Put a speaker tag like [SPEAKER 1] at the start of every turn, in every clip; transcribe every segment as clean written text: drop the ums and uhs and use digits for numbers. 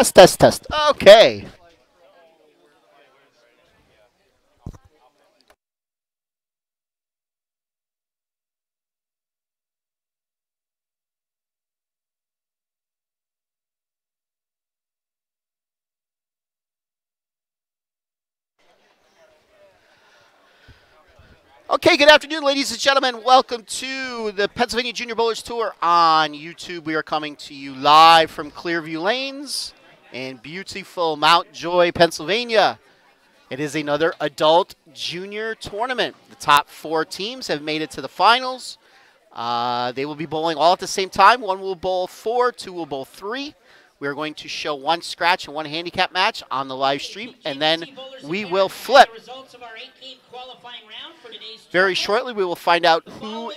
[SPEAKER 1] Test, test, test. Okay. Okay, good afternoon, ladies and gentlemen. Welcome to the Pennsylvania Junior Bowlers Tour on YouTube. We are coming to you live from Clearview Lanes in beautiful Mount Joy, Pennsylvania. It is another adult junior tournament. The top 4 teams have made it to the finals. They will be bowling all at the same time. One will bowl 4, 2 will bowl 3. We are going to show 1 scratch and 1 handicap match on the live stream, and then we will flip. Very shortly, we will find out who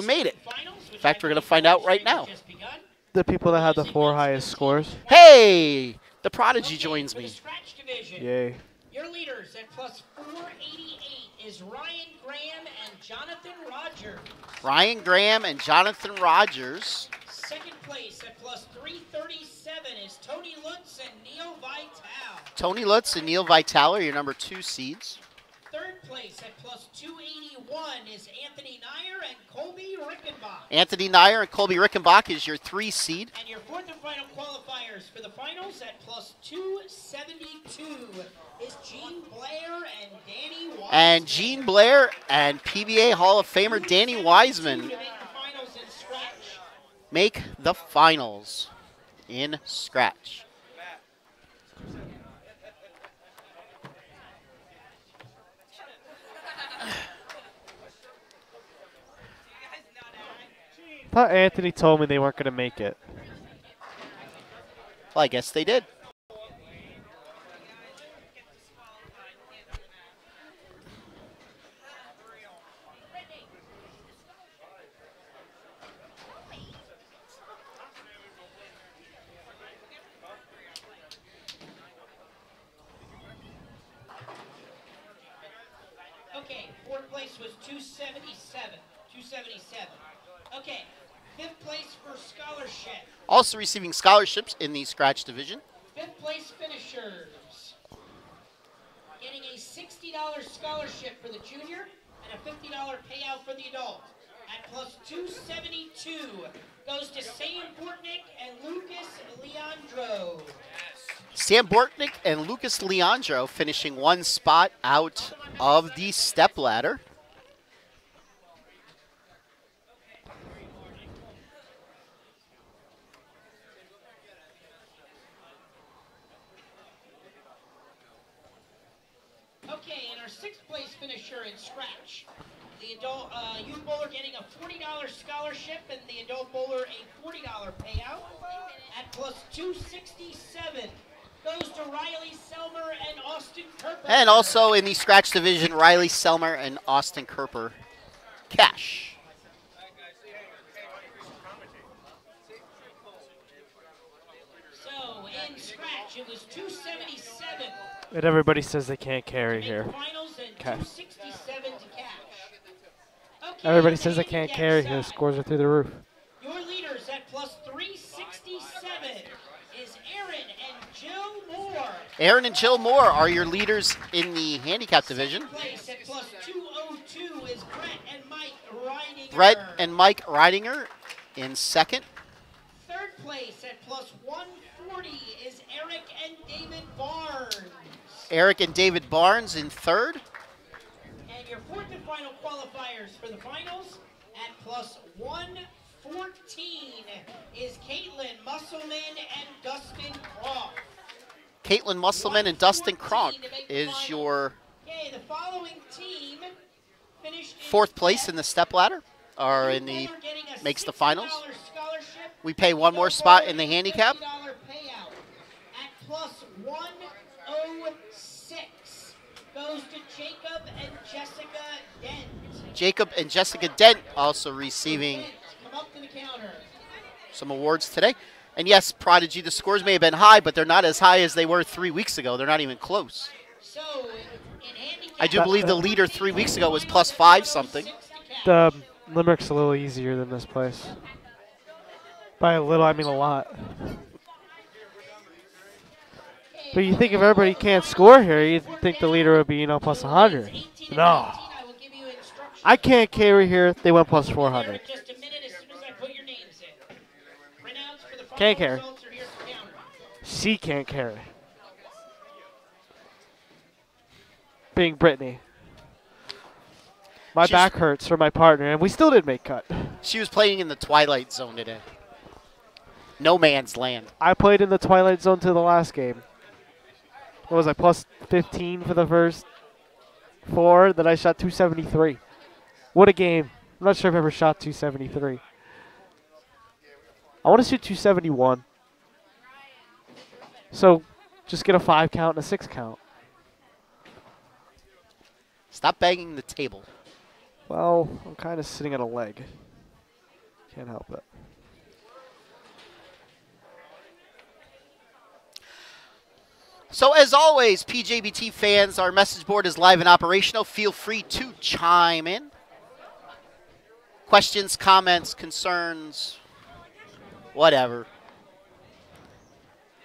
[SPEAKER 1] made it. In fact, we're going to find out right now.
[SPEAKER 2] The people that have the 4 highest scores.
[SPEAKER 1] Hey, the Prodigy joins me.
[SPEAKER 2] Yay.
[SPEAKER 3] Your leaders at plus 488 is Ryan Graham and Jonathan Rogers.
[SPEAKER 1] Ryan Graham and Jonathan Rogers.
[SPEAKER 3] Second place at plus 337 is Tony Lutz and Neil Vital.
[SPEAKER 1] Tony Lutz and Neil Vital are your number 2 seeds.
[SPEAKER 3] Third place at plus 281 is Anthony Nyer and Colby Rickenbach.
[SPEAKER 1] Anthony Nyer and Colby Rickenbach is your 3 seed.
[SPEAKER 3] And your fourth and final qualifiers for the finals at plus 272 is Gene Blair and Danny Wiseman.
[SPEAKER 1] And Gene Blair and PBA Hall of Famer Danny Wiseman make the finals in scratch.
[SPEAKER 2] I thought Anthony told me they weren't going to make it.
[SPEAKER 1] Well, I guess they did.
[SPEAKER 3] Okay, fourth place was 277. Okay, fifth place for scholarship.
[SPEAKER 1] Also receiving scholarships in the scratch division.
[SPEAKER 3] Fifth place finishers. Getting a $60 scholarship for the junior and a $50 payout for the adult. At plus 272 goes to Sam Bortnick and Lucas Leandro.
[SPEAKER 1] Sam Bortnick and Lucas Leandro finishing 1 spot out of the step ladder.
[SPEAKER 3] Okay, and our 6th place finisher in scratch. The adult youth bowler getting a $40 scholarship and the adult bowler a $40 payout. At plus 267 goes to Riley Selmer and Austin Kerper.
[SPEAKER 1] And also in the scratch division, Riley Selmer and Austin Kerper cash.
[SPEAKER 3] So in scratch, it was 277.
[SPEAKER 2] And everybody says they can't carry here.
[SPEAKER 3] Okay.
[SPEAKER 2] Everybody says they can't carry here. Scores are through the roof.
[SPEAKER 3] Your leaders at plus 367 is Aaron and Jill Moore.
[SPEAKER 1] Aaron and Jill Moore are your leaders in the handicap division.
[SPEAKER 3] Second place at plus 202 is Brett and Mike Reidinger.
[SPEAKER 1] Brett and Mike Reidinger in second.
[SPEAKER 3] Third place at plus 140 is Eric and David Barnes.
[SPEAKER 1] Eric and David Barnes in third.
[SPEAKER 3] And your fourth and final qualifiers for the finals at plus 114 is Caitlin Musselman and Dustin Croft.
[SPEAKER 1] Caitlin Musselman and Dustin Cronk is your
[SPEAKER 3] Okay, the following team finished
[SPEAKER 1] 4th place in the step ladder, or in the makes the finals. We pay 1 more spot in the handicap.
[SPEAKER 3] Payout at plus 106 goes to Jacob and Jessica Dent.
[SPEAKER 1] Jacob and Jessica Dent also receiving
[SPEAKER 3] Come up to the counter.
[SPEAKER 1] some awards today. And yes, Prodigy, the scores may have been high, but they're not as high as they were 3 weeks ago. They're not even close.
[SPEAKER 3] So in handicap,
[SPEAKER 1] I do believe the leader 3 weeks ago was plus 5 something.
[SPEAKER 2] The Limerick's a little easier than this place. By a little, I mean a lot. But you think if everybody can't score here, you'd think the leader would be, plus 100. No. I can't carry here. They went plus 400. Can't carry. She can't carry. Being Brittany. My back hurts for my partner, and we still didn't make cut.
[SPEAKER 1] She was playing in the Twilight Zone today. No man's land.
[SPEAKER 2] I played in the Twilight Zone to the last game. What was I, plus 15 for the first 4? Then I shot 273. What a game. I'm not sure if I ever shot 273. I want to shoot 271. So just get a 5 count and a 6 count.
[SPEAKER 1] Stop banging the table.
[SPEAKER 2] Well, I'm kind of sitting on a leg. Can't help it.
[SPEAKER 1] So as always, PJBT fans, our message board is live and operational. Feel free to chime in. Questions, comments, concerns, whatever.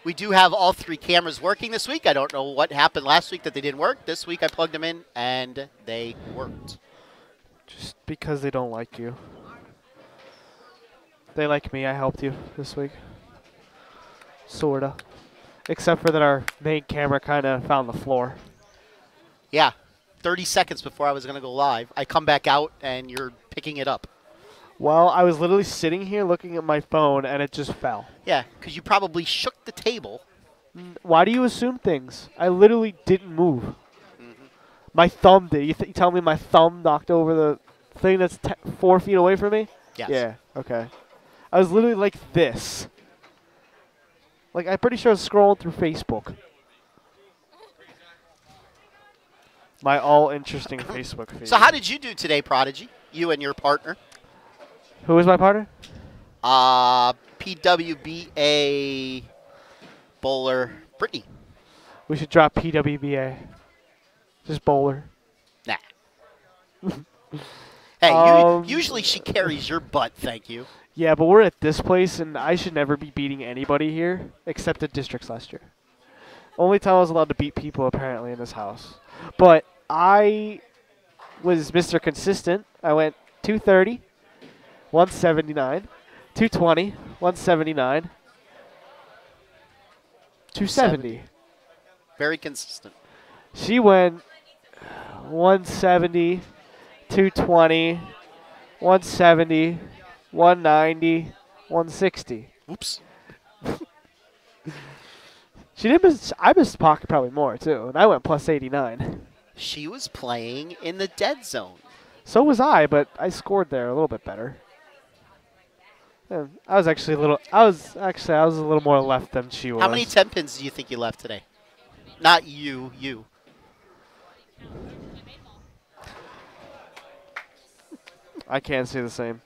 [SPEAKER 1] We do have all 3 cameras working this week. I don't know what happened last week that they didn't work. This week I plugged them in and they worked.
[SPEAKER 2] Just because they don't like you. They like me. I helped you this week. Sorta. Except for that our main camera kind of found the floor.
[SPEAKER 1] Yeah. 30 seconds before I was going to go live. I come back out and you're picking it up.
[SPEAKER 2] Well, I was literally sitting here looking at my phone and it just fell.
[SPEAKER 1] Yeah, because you probably shook the table.
[SPEAKER 2] Why do you assume things? I literally didn't move. My thumb did. You tell me my thumb knocked over the thing that's 4 feet away from me?
[SPEAKER 1] Yes.
[SPEAKER 2] Yeah, okay. I was literally like this. Like, I'm pretty sure I was scrolling through Facebook. My all-interesting Facebook feed.
[SPEAKER 1] So how did you do today, Prodigy? You and your partner?
[SPEAKER 2] Who is my partner?
[SPEAKER 1] PWBA bowler Brittany.
[SPEAKER 2] We should drop PWBA. Just bowler.
[SPEAKER 1] Nah. Hey, usually she carries your butt, thank you.
[SPEAKER 2] Yeah, but we're at this place, and I should never be beating anybody here except at districts last year. Only time I was allowed to beat people, apparently, in this house. But I was Mr. Consistent. I went 230, 179, 220, 179, 270.
[SPEAKER 1] Very consistent.
[SPEAKER 2] She went 170, 220, 170, 190, 160.
[SPEAKER 1] Oops.
[SPEAKER 2] She did miss. I missed pocket probably more too, and I went plus 89.
[SPEAKER 1] She was playing in the dead zone.
[SPEAKER 2] So was I, but I scored there a little bit better. Yeah, I was actually a little. I was a little more left than she was.
[SPEAKER 1] How many 10 pins do you think you left today? Not you. You.
[SPEAKER 2] I can't say the same.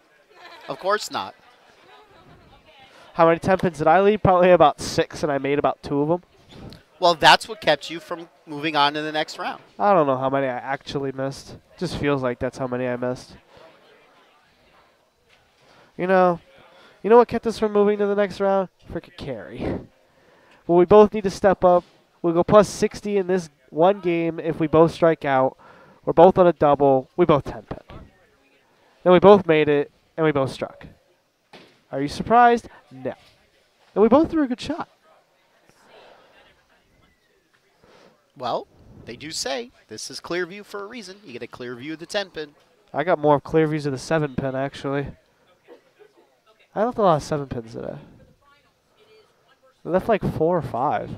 [SPEAKER 1] Of course not.
[SPEAKER 2] How many 10 pins did I leave? Probably about 6, and I made about 2 of them.
[SPEAKER 1] Well, that's what kept you from moving on to the next round.
[SPEAKER 2] I don't know how many I actually missed. Just feels like that's how many I missed. You know what kept us from moving to the next round? Freaking carry. Well, we both need to step up. We'll go plus 60 in this one game if we both strike out. We're both on a double. We both 10 pin. Then we both made it, and we both struck. Are you surprised? No. And we both threw a good shot.
[SPEAKER 1] Well, they do say this is Clearview for a reason. You get a clear view of the 10 pin.
[SPEAKER 2] I got more clear views of the 7 pin, actually. I left a lot of 7 pins today. I left like 4 or 5.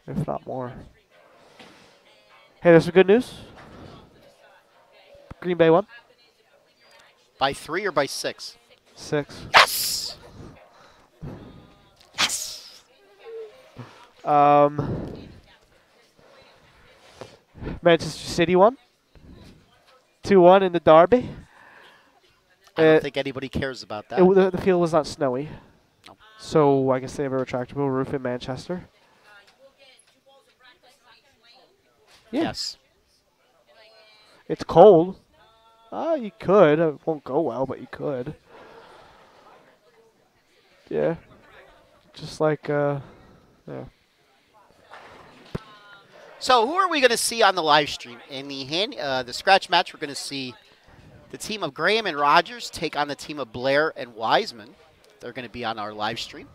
[SPEAKER 2] If not more. Hey, there's some good news. Green Bay won.
[SPEAKER 1] By 3 or by 6?
[SPEAKER 2] 6.
[SPEAKER 1] Yes! Yes!
[SPEAKER 2] Manchester City won. 2-1 in the derby.
[SPEAKER 1] I don't think anybody cares about that.
[SPEAKER 2] The field was not snowy.
[SPEAKER 1] No.
[SPEAKER 2] So I guess they have a retractable roof in Manchester. Yeah.
[SPEAKER 1] Yes.
[SPEAKER 2] It's cold. You could. It won't go well, but you could. Yeah. Just like, yeah.
[SPEAKER 1] So who are we going to see on the live stream? In the scratch match, we're going to see the team of Graham and Rogers take on the team of Blair and Wiseman. They're going to be on our live stream.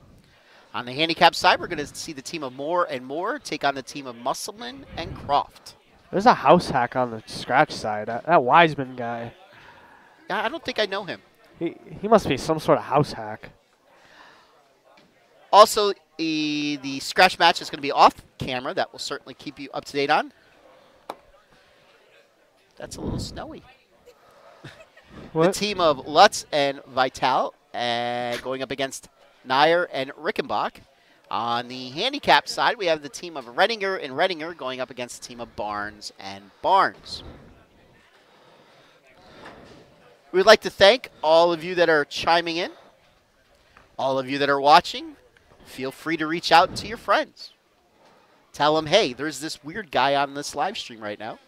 [SPEAKER 1] On the handicap side, we're going to see the team of Moore and Moore take on the team of Musselman and Croft.
[SPEAKER 2] There's a house hack on the scratch side. That Wiseman guy.
[SPEAKER 1] I don't think I know him.
[SPEAKER 2] He must be some sort of house hack.
[SPEAKER 1] Also, the scratch match is going to be off camera. That will certainly keep you up to date on. That's a little snowy.
[SPEAKER 2] What?
[SPEAKER 1] The team of Lutz and Vital going up against Nair and Rickenbach. On the handicap side, we have the team of Redinger and Redinger going up against the team of Barnes and Barnes. We would like to thank all of you that are chiming in, all of you that are watching. Feel free to reach out to your friends. Tell them, hey, there's this weird guy on this live stream right now.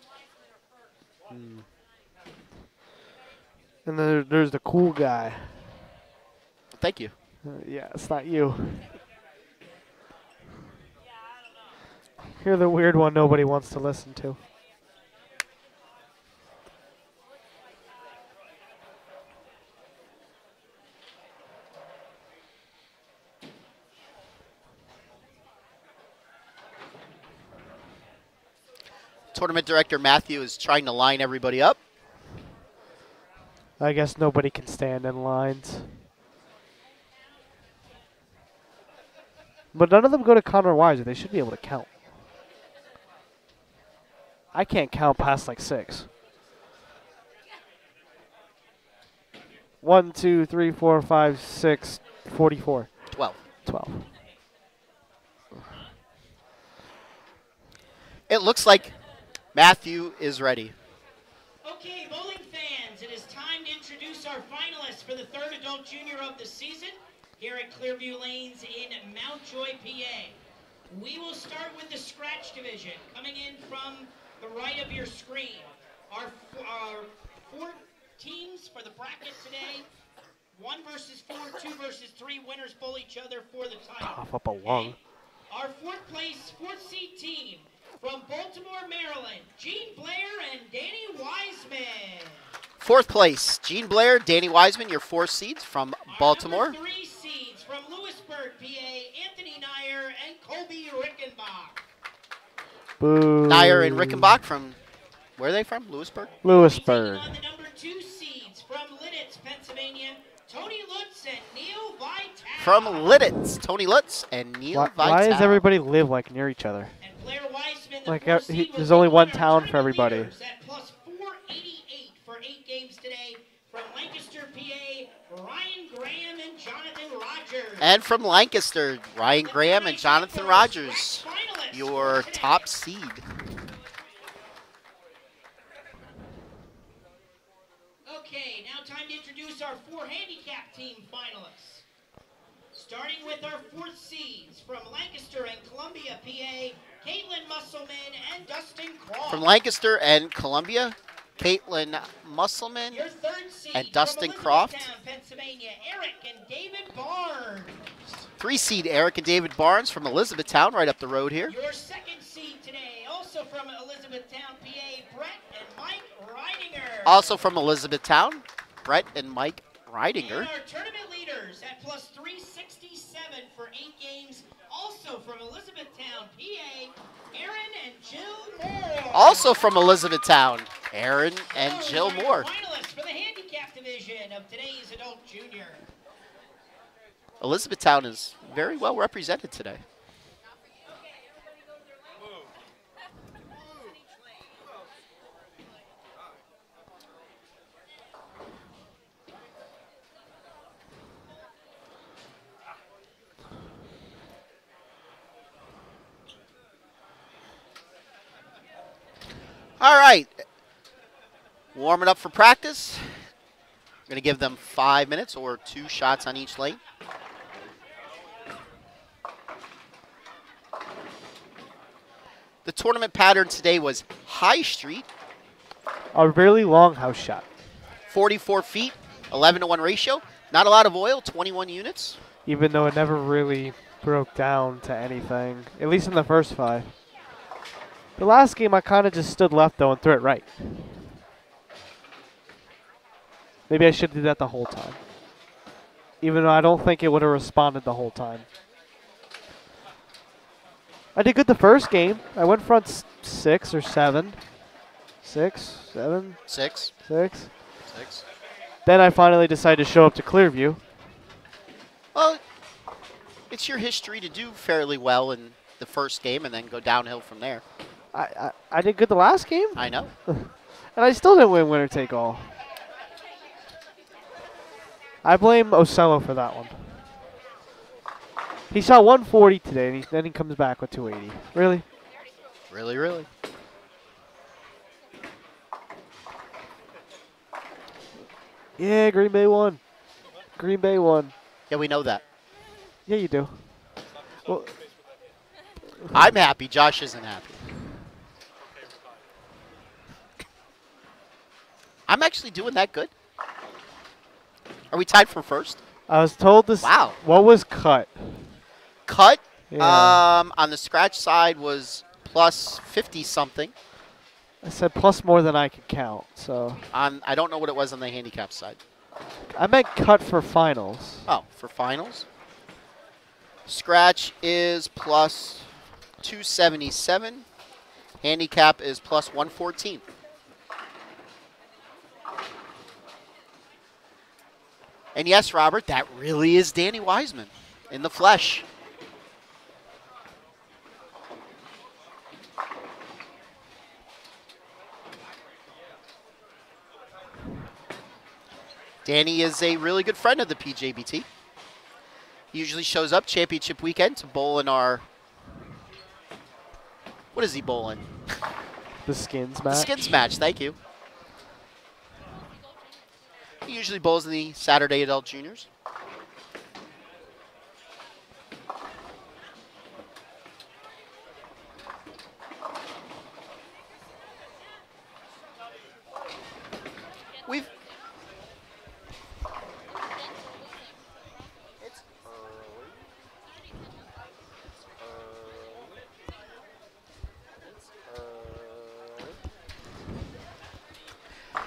[SPEAKER 2] And then there's the cool guy.
[SPEAKER 1] Thank you.
[SPEAKER 2] Yeah, it's not you. You're the weird one nobody wants to listen to.
[SPEAKER 1] Tournament director Matthew is trying to line everybody up.
[SPEAKER 2] I guess nobody can stand in lines. But none of them go to Connor Weiser. They should be able to count. I can't count past like 6. 1, 2, 3, 4, 5, 6, 44.
[SPEAKER 1] 12.
[SPEAKER 2] 12.
[SPEAKER 1] It looks like Matthew is ready.
[SPEAKER 3] Okay, bowling fans, it is time to introduce our finalists for the third adult junior of the season here at Clearview Lanes in Mountjoy, PA. We will start with the scratch division. Coming in from the right of your screen, our 4 teams for the bracket today. 1 versus 4, 2 versus 3. Winners bowl each other for the title.
[SPEAKER 2] Cough up a lung.
[SPEAKER 3] Our 4th seed team from Baltimore, Maryland, Gene Blair and Danny Wiseman.
[SPEAKER 1] 4th place, Gene Blair, Danny Wiseman, your 4 seeds from Baltimore.
[SPEAKER 3] Our number 3 seeds from Lewisburg, PA, Anthony Nair and Colby Rickenbach.
[SPEAKER 2] Boo.
[SPEAKER 1] Nair and Rickenbach from, where are they from? Lewisburg?
[SPEAKER 2] Lewisburg.
[SPEAKER 3] Taking on the number 2 seeds from Lidditz, Pennsylvania, Tony Lutz and Neil Vital.
[SPEAKER 1] From Lidditz, Tony Lutz and Neil Vital.
[SPEAKER 2] Why does everybody live like near each other?
[SPEAKER 3] And Blair Wiseman, the
[SPEAKER 2] Like,
[SPEAKER 3] 4th seed,
[SPEAKER 2] there's
[SPEAKER 3] will
[SPEAKER 2] only
[SPEAKER 3] take
[SPEAKER 2] one
[SPEAKER 3] on our
[SPEAKER 2] town for
[SPEAKER 3] tournament
[SPEAKER 2] everybody.
[SPEAKER 3] leaders At plus 488 for 8 games today from Lancaster, PA, Ryan Graham and Jonathan Rogers.
[SPEAKER 1] And from Lancaster, Ryan Graham and Jonathan Rogers, your top seed.
[SPEAKER 3] Okay, now time to introduce our 4 handicap team finalists. Starting with our 4th seeds from Lancaster and Columbia, PA, Caitlin Musselman and Dustin Croft.
[SPEAKER 1] From Lancaster and Columbia, Caitlin Musselman
[SPEAKER 3] Your 3rd seed
[SPEAKER 1] and Dustin
[SPEAKER 3] from
[SPEAKER 1] Croft.
[SPEAKER 3] Elizabethtown, Pennsylvania, Eric and David Barnes.
[SPEAKER 1] 3 seed Eric and David Barnes from Elizabethtown, right up the road here.
[SPEAKER 3] Your 2nd seed today, also from Elizabethtown, PA, Brett and Mike Reidinger.
[SPEAKER 1] Also from Elizabethtown, Brett and Mike Reidinger.
[SPEAKER 3] And our tournament leaders at plus 367 for 8 games, also from Elizabethtown, PA, Aaron and Jill Moore.
[SPEAKER 1] Also from Elizabethtown, Aaron and Jill Moore.
[SPEAKER 3] Finalists for the handicap division of today's adult junior.
[SPEAKER 1] Elizabethtown is very well represented today. All right, warming up for practice. I'm going to give them 5 minutes or 2 shots on each lane. The tournament pattern today was High Street,
[SPEAKER 2] A really long house shot.
[SPEAKER 1] 44 feet, 11-to-1 ratio. Not a lot of oil, 21 units.
[SPEAKER 2] Even though it never really broke down to anything. At least in the first 5. The last game, I kind of just stood left, though, and threw it right. Maybe I should do that the whole time. Even though I don't think it would have responded the whole time. I did good the first game. I went front 6 or 7. 6, 7,
[SPEAKER 1] 6.
[SPEAKER 2] 6.
[SPEAKER 1] 6.
[SPEAKER 2] Then I finally decided to show up to Clearview.
[SPEAKER 1] Well, it's your history to do fairly well in the first game and then go downhill from there.
[SPEAKER 2] I did good the last game.
[SPEAKER 1] I know.
[SPEAKER 2] And I still didn't win winner take all. I blame Ocello for that one. He shot 140 today, and then he comes back with 280. Really?
[SPEAKER 1] Really, really.
[SPEAKER 2] Yeah, Green Bay won. Green Bay won.
[SPEAKER 1] Yeah, we know that.
[SPEAKER 2] Yeah, you do. Well,
[SPEAKER 1] I'm happy. Josh isn't happy. I'm actually doing that good. Are we tied for first?
[SPEAKER 2] I was told this.
[SPEAKER 1] Wow.
[SPEAKER 2] What was cut?
[SPEAKER 1] Cut
[SPEAKER 2] Yeah.
[SPEAKER 1] on the scratch side was plus 50 something.
[SPEAKER 2] I said plus more than I could count, so.
[SPEAKER 1] I don't know what it was on the handicap side.
[SPEAKER 2] I meant cut for finals.
[SPEAKER 1] Oh, for finals. Scratch is plus 277. Handicap is plus 114. And yes, Robert, that really is Danny Wiseman in the flesh. Danny is a really good friend of the PJBT. He usually shows up championship weekend to bowl in our... What is he bowling?
[SPEAKER 2] The skins match.
[SPEAKER 1] The skins match, thank you. He usually bowls in the Saturday Adult Juniors.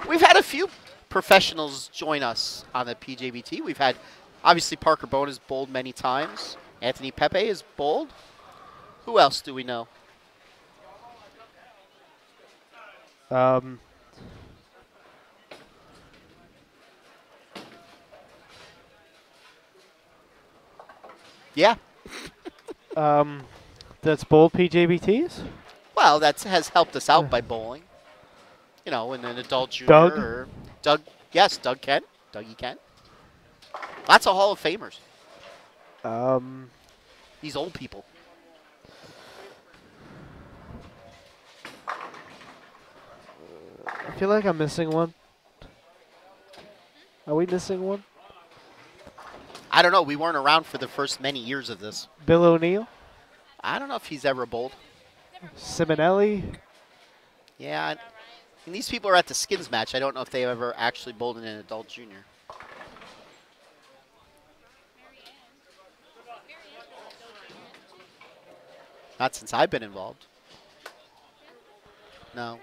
[SPEAKER 1] We've had a few professionals join us on the PJBT. We've had, obviously, Parker Bone has bowled many times. Anthony Pepe is bowled. Who else do we know? Yeah.
[SPEAKER 2] That's bold PJBTs?
[SPEAKER 1] Well, that has helped us out by bowling. You know, in an adult junior.
[SPEAKER 2] Doug?
[SPEAKER 1] Or Doug, yes, Doug Kent. Dougie Kent. Lots of Hall of Famers. These old people.
[SPEAKER 2] I feel like I'm missing one. Are we missing one?
[SPEAKER 1] I don't know. We weren't around for the first many years of this.
[SPEAKER 2] Bill O'Neill?
[SPEAKER 1] I don't know if he's ever bowled.
[SPEAKER 2] Simonelli?
[SPEAKER 1] Yeah. And these people are at the skins match. I don't know if they've ever actually bowled in an adult junior. Not since I've been involved. No.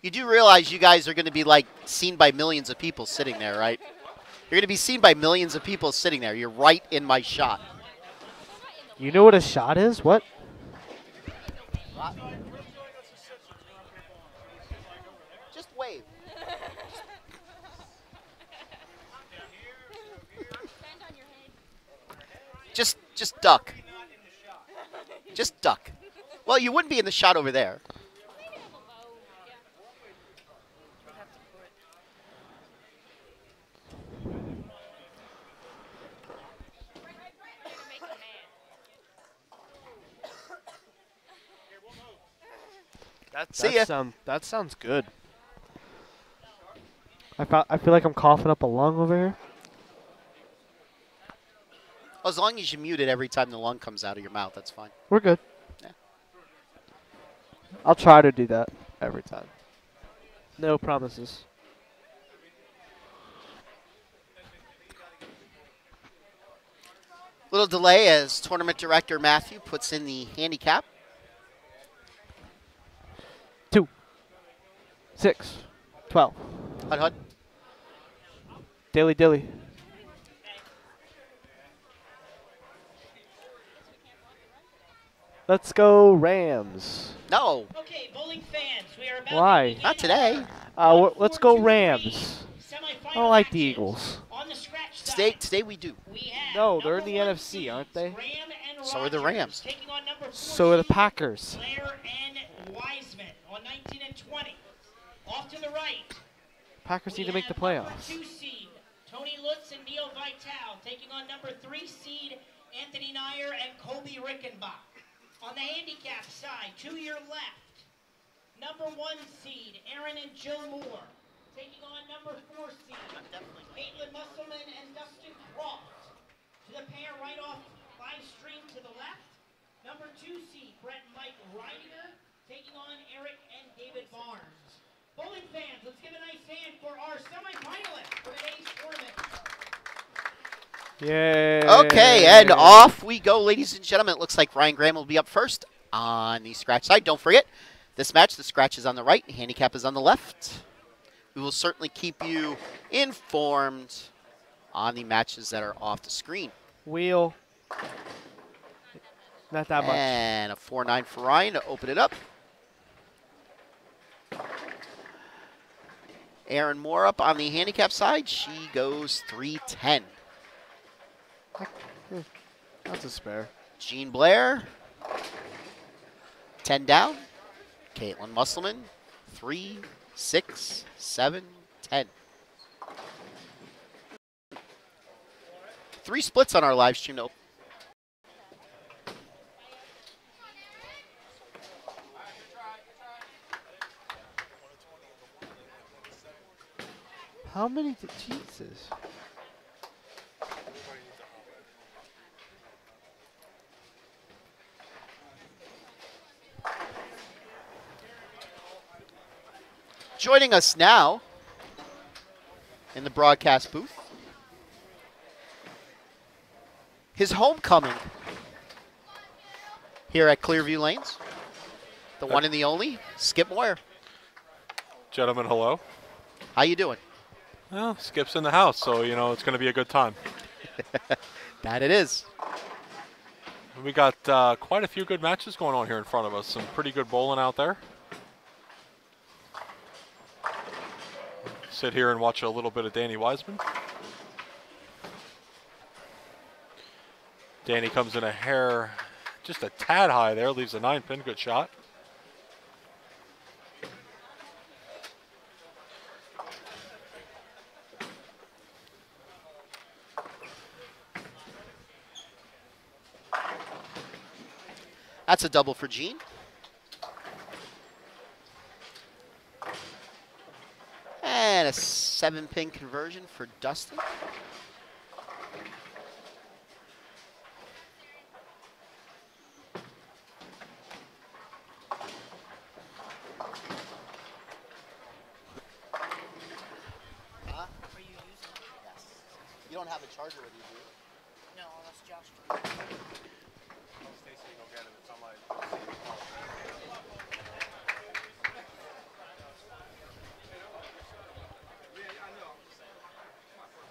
[SPEAKER 1] You do realize you guys are going to be like seen by millions of people sitting there, right? You're going to be seen by millions of people sitting there. You're right in my shot.
[SPEAKER 2] You know what a shot is? What?
[SPEAKER 1] Just wave. Just duck. Just duck. Well, you wouldn't be in the shot over there.
[SPEAKER 2] That sounds good. I feel like I'm coughing up a lung over here.
[SPEAKER 1] Well, as long as you mute it every time the lung comes out of your mouth, that's fine.
[SPEAKER 2] We're good.
[SPEAKER 1] Yeah.
[SPEAKER 2] I'll try to do that every time. No promises.
[SPEAKER 1] little delay as tournament director Matthew puts in the handicap.
[SPEAKER 2] 2, 6, 12.
[SPEAKER 1] Hud Hud.
[SPEAKER 2] Dilly dilly. Let's go Rams.
[SPEAKER 1] No,
[SPEAKER 3] Okay, bowling fans, we are about
[SPEAKER 2] Why?
[SPEAKER 3] to begin
[SPEAKER 1] not today.
[SPEAKER 2] Let's go Rams.
[SPEAKER 3] semifinal
[SPEAKER 2] I don't like the
[SPEAKER 3] matches.
[SPEAKER 2] Eagles.
[SPEAKER 3] On the scratch side,
[SPEAKER 1] Today we do.
[SPEAKER 3] we have
[SPEAKER 2] No, they're in
[SPEAKER 3] number
[SPEAKER 2] the
[SPEAKER 3] one
[SPEAKER 2] NFC,
[SPEAKER 3] seeds,
[SPEAKER 2] aren't they?
[SPEAKER 3] Graham and
[SPEAKER 1] So are the
[SPEAKER 3] Rogers,
[SPEAKER 1] Rams.
[SPEAKER 3] taking on number 4
[SPEAKER 2] So are the
[SPEAKER 3] seed,
[SPEAKER 2] Packers.
[SPEAKER 3] Blair and Wiseman on 19 and 20. Off to the right,
[SPEAKER 2] Packers
[SPEAKER 3] we
[SPEAKER 2] need to make the
[SPEAKER 3] have number
[SPEAKER 2] playoffs.
[SPEAKER 3] 2 seed, Tony Lutz and Neil Vitale, taking on number 3 seed, Anthony Nyer and Colby Rickenbach. On the handicap side, to your left, number 1 seed, Aaron and Jill Moore, taking on number 4 seed, Caitlin Musselman and Dustin Croft. To the pair right off live stream to the left, number 2 seed, Brett and Mike Reidinger, taking on Eric and David Barnes. Bowling fans, let's give a nice hand for our semifinalists for today's tournament.
[SPEAKER 2] Yay.
[SPEAKER 1] Okay, and off we go, ladies and gentlemen. It looks like Ryan Graham will be up first on the scratch side. Don't forget, this match, the scratch is on the right, handicap is on the left. We will certainly keep you informed on the matches that are off the screen.
[SPEAKER 2] Wheel. Not that much.
[SPEAKER 1] And a 4-9 for Ryan to open it up. Aaron Moore up on the handicap side. She goes 3-10.
[SPEAKER 2] That's a spare.
[SPEAKER 1] Jean Blair, 10 down. Caitlin Musselman, 3, 6, 7, 10. 3 splits on our live stream. Nope.
[SPEAKER 2] How many? Jesus.
[SPEAKER 1] Joining us now in the broadcast booth, his homecoming here at Clearview Lanes, the one and the only, Skip Moyer.
[SPEAKER 4] Gentlemen, hello.
[SPEAKER 1] How you doing?
[SPEAKER 4] Well, Skip's in the house, so, you know, it's going to be a good time.
[SPEAKER 1] That it is.
[SPEAKER 4] We got quite a few good matches going on here in front of us. Some pretty good bowling out there. Sit here and watch a little bit of Danny Wiseman. Danny comes in a hair, just a tad high there, leaves a 9-pin, good shot.
[SPEAKER 1] That's a double for Jean. And a 7-pin conversion for Dustin. Huh?
[SPEAKER 3] Are you using it?
[SPEAKER 1] Yes. You don't have a charger with you, do you?
[SPEAKER 3] No, unless Josh.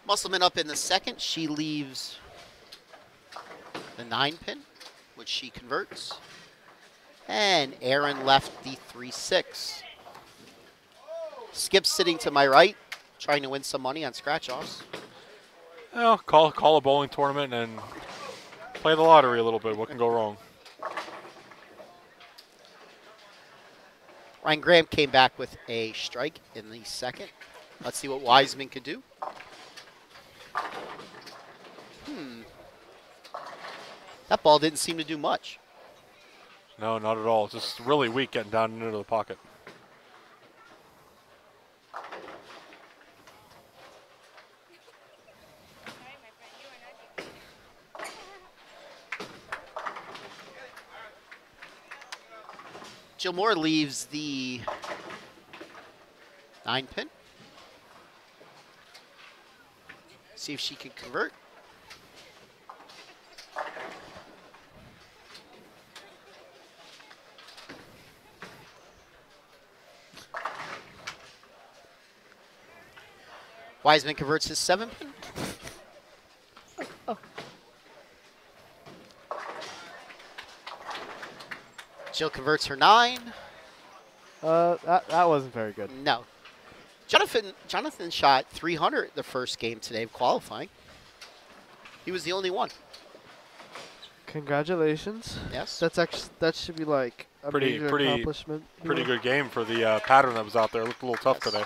[SPEAKER 1] Musselman up in the second. She leaves the 9-pin, which she converts. And Aaron left the 3-6. Skip sitting to my right, trying to win some money on scratch-offs.
[SPEAKER 4] Well, call a bowling tournament and play the lottery a little bit. What can go wrong?
[SPEAKER 1] Ryan Graham came back with a strike in the second. Let's see what Wiseman could do. That ball didn't seem to do much.
[SPEAKER 4] No, not at all. Just really weak getting down into the pocket.
[SPEAKER 1] Jill Moore leaves the 9-pin. See if she can convert. Wiseman converts his 7-pin. Jill converts her 9.
[SPEAKER 2] That wasn't very good.
[SPEAKER 1] No. Jonathan shot 300 the first game today of qualifying. He was the only one.
[SPEAKER 2] Congratulations.
[SPEAKER 1] Yes.
[SPEAKER 2] That should be like a major accomplishment.
[SPEAKER 4] Pretty good game for the pattern that was out there. It looked a little tough today.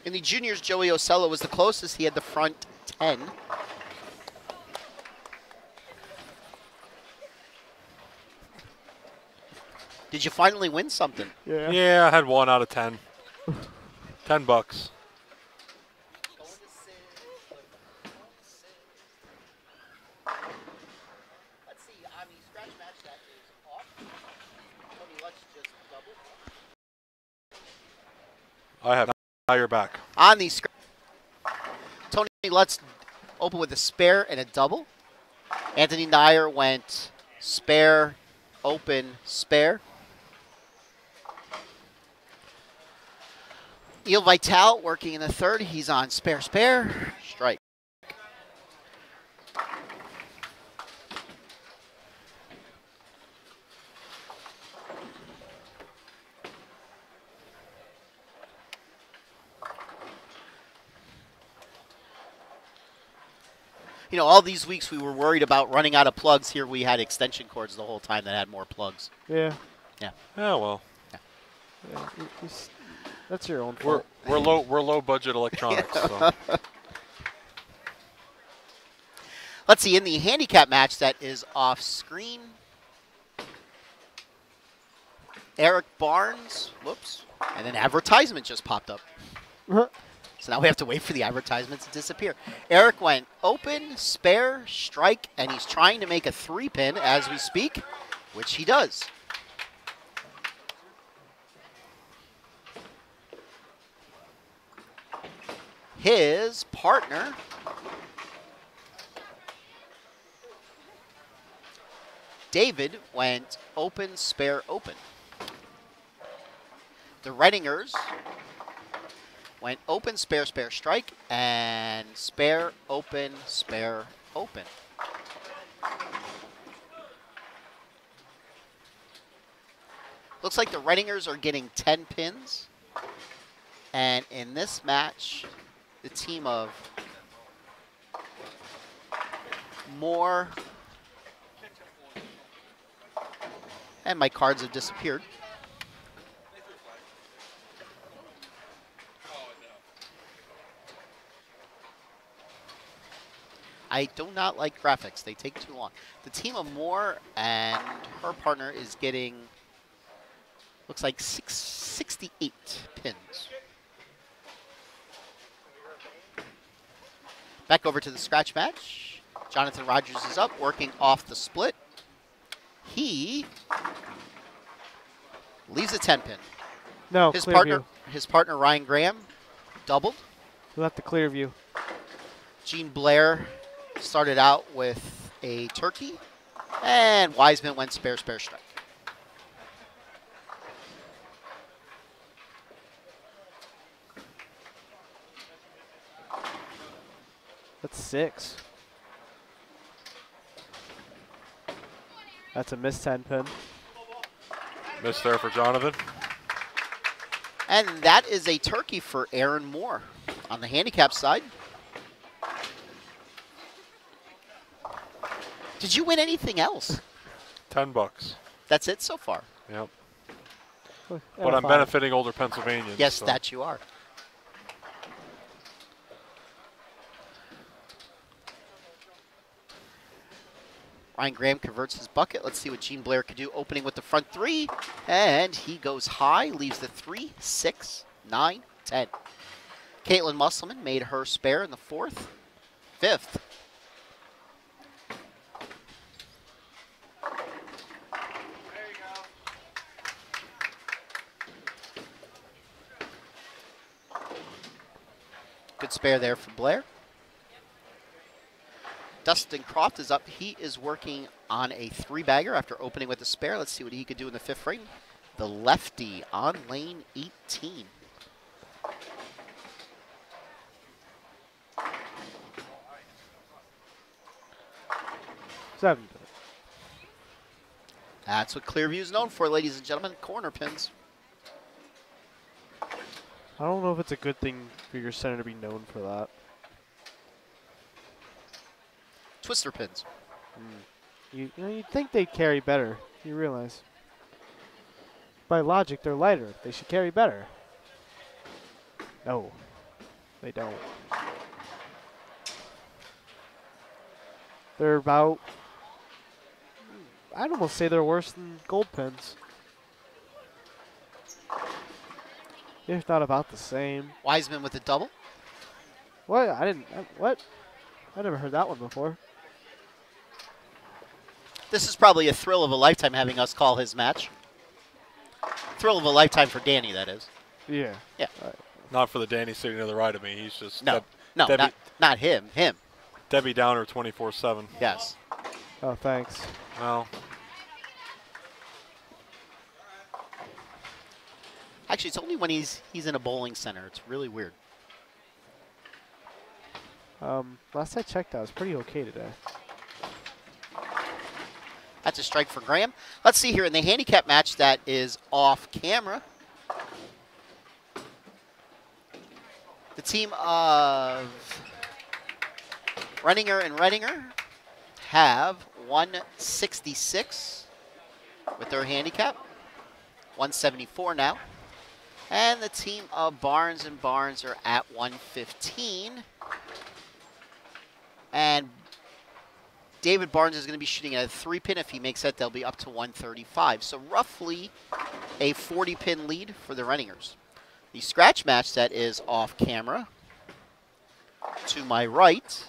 [SPEAKER 1] In the juniors, Joey Ocello was the closest. He had the front 10. Did you finally win something?
[SPEAKER 2] Yeah.
[SPEAKER 4] Yeah, I had 1 out of 10. $10. I have. Now you're back.
[SPEAKER 1] On the Tony Lutz open with a spare and a double. Anthony Nyer went spare, open, spare. Il Vital working in the third. He's on spare, spare, strike. You know, all these weeks we were worried about running out of plugs. Here we had extension cords the whole time that had more plugs.
[SPEAKER 2] Yeah.
[SPEAKER 1] Yeah.
[SPEAKER 4] Yeah, well.
[SPEAKER 2] Yeah, that's your own fault.
[SPEAKER 4] We're low budget electronics. So.
[SPEAKER 1] Let's see, in the handicap match that is off screen, Eric Barnes, whoops, and an advertisement just popped up. So now we have to wait for the advertisement to disappear. Eric went open, spare, strike, and he's trying to make a 3-pin as we speak, which he does. His partner David went open, spare, open. The Reddingers went open, spare, spare, strike, and spare, open, spare, open. Looks like the Reddingers are getting 10 pins. And in this match, the team of Moore, and my cards have disappeared. I do not like graphics. They take too long. The team of Moore and her partner is getting, looks like 68 pins. Back over to the scratch match. Jonathan Rogers is up, working off the split. He leaves a 10-pin.
[SPEAKER 2] No,
[SPEAKER 1] his
[SPEAKER 2] Clearview.
[SPEAKER 1] partner Ryan Graham doubled.
[SPEAKER 2] He left the Clearview.
[SPEAKER 1] Gene Blair started out with a turkey, and Wiseman went spare, spare, strike.
[SPEAKER 2] That's 6. That's a missed 10-pin.
[SPEAKER 4] Missed there for Jonathan.
[SPEAKER 1] And that is a turkey for Aaron Moore on the handicap side. Did you win anything else?
[SPEAKER 4] $10.
[SPEAKER 1] That's it so far.
[SPEAKER 4] Yep.
[SPEAKER 2] And
[SPEAKER 4] But
[SPEAKER 2] a
[SPEAKER 4] I'm
[SPEAKER 2] 5.
[SPEAKER 4] benefiting older Pennsylvanians.
[SPEAKER 1] Yes,
[SPEAKER 4] so.
[SPEAKER 1] that you are. Ryan Graham converts his bucket. Let's see what Gene Blair can do. Opening with the front 3, and he goes high, leaves the 3, 6, 9, 10. Caitlin Musselman made her spare in the 4th, 5th. Good spare there for Blair. Dustin Croft is up. He is working on a 3-bagger after opening with a spare. Let's see what he could do in the 5th frame. The lefty on lane 18.
[SPEAKER 2] 7 pin.
[SPEAKER 1] That's what Clearview is known for, ladies and gentlemen. Corner pins.
[SPEAKER 2] I don't know if it's a good thing for your center to be known for that.
[SPEAKER 1] Twister pins.
[SPEAKER 2] You know, you'd think they'd carry better. You realize. By logic, they're lighter. They should carry better. No, they don't. They're about, I'd almost say they're worse than gold pins. If not about the same.
[SPEAKER 1] Wiseman with a double.
[SPEAKER 2] What? What? I never heard that one before.
[SPEAKER 1] This is probably a thrill of a lifetime having us call his match. Thrill of a lifetime for Danny, that is.
[SPEAKER 2] Yeah.
[SPEAKER 1] Yeah.
[SPEAKER 4] Not for the Danny sitting to the right of me. He's just
[SPEAKER 1] No, no,
[SPEAKER 4] Debbie,
[SPEAKER 1] not him. Him.
[SPEAKER 4] Debbie Downer 24/7.
[SPEAKER 1] Yes.
[SPEAKER 2] Oh, thanks.
[SPEAKER 4] Well,
[SPEAKER 1] Actually, it's only when he's in a bowling center. It's really weird.
[SPEAKER 2] Last I checked, I was pretty okay today.
[SPEAKER 1] That's a strike for Graham. Let's see here in the handicap match that is off camera. The team of Renninger and Renninger have 166 with their handicap. 174 now. And the team of Barnes and Barnes are at 115. And David Barnes is going to be shooting at a 3-pin. If he makes that, they'll be up to 135. So roughly a 40-pin lead for the Renningers. The scratch match that is off camera to my right.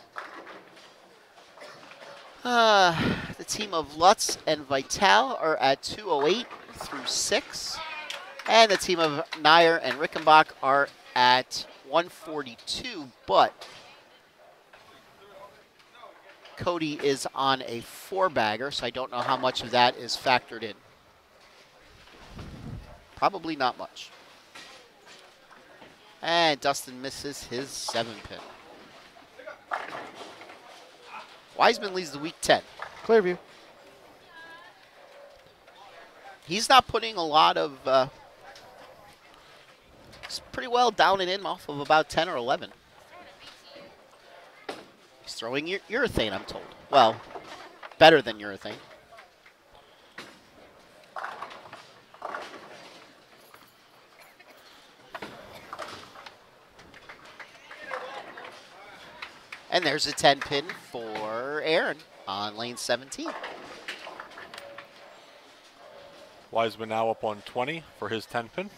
[SPEAKER 1] The team of Lutz and Vital are at 208 through 6. And the team of Nair and Rickenbach are at 142. But Cody is on a 4-bagger, so I don't know how much of that is factored in. Probably not much. And Dustin misses his 7-pin. Wiseman leads the week 10.
[SPEAKER 2] Clearview.
[SPEAKER 1] He's not putting a lot of... he's pretty well down and in off of about 10 or 11. He's throwing urethane, I'm told. Well, better than urethane. And there's a 10-pin for Aaron on lane 17.
[SPEAKER 4] Wiseman now up on 20 for his 10-pin.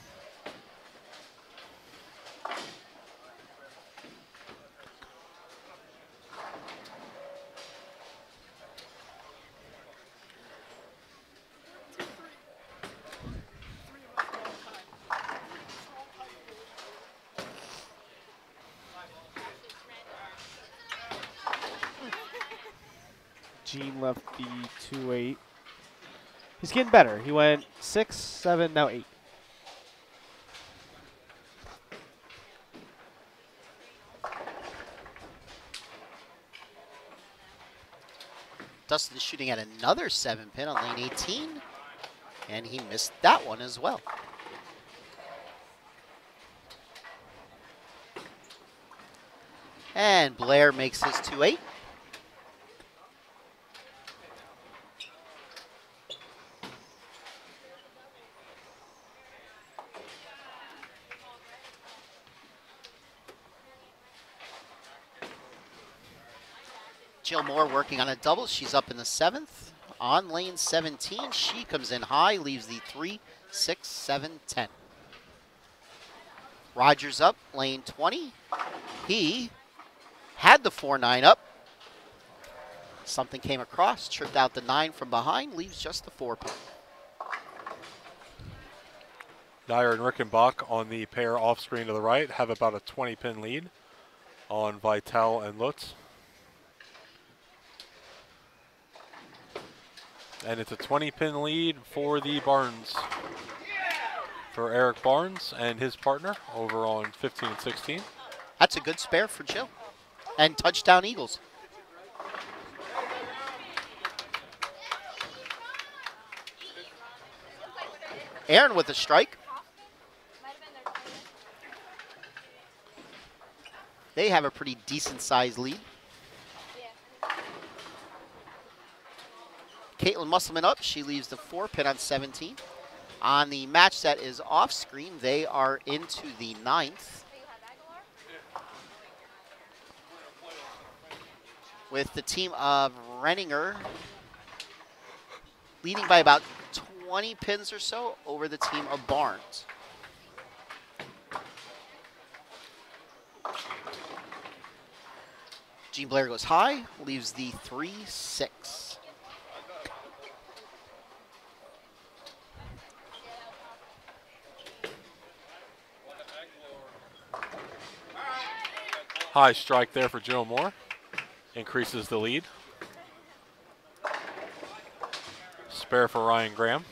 [SPEAKER 2] Gene left the 2-8. He's getting better. He went 6, 7, now 8.
[SPEAKER 1] Dustin is shooting at another 7-pin on lane 18, and he missed that one as well. And Blair makes his 2-8. Jill Moore working on a double. She's up in the 7th. On lane 17, she comes in high, leaves the 3, 6, 7, 10. Rogers up, lane 20. He had the 4-9 up. Something came across, tripped out the 9 from behind, leaves just the 4-pin.
[SPEAKER 4] Nair and Rickenbach on the pair off screen to the right have about a 20-pin lead on Vital and Lutz. And it's a 20-pin lead for the Barnes. For Eric Barnes and his partner over on 15 and 16.
[SPEAKER 1] That's a good spare for Jill. And touchdown Eagles. Aaron with a strike. They have a pretty decent-sized lead. Caitlin Musselman up. She leaves the 4-pin on 17. On the match that is off screen, they are into the 9th. With the team of Renninger leading by about 20 pins or so over the team of Barnes. Jean Blair goes high, leaves the 3-6.
[SPEAKER 4] High strike there for Joe Moore. Increases the lead. Spare for Ryan Graham.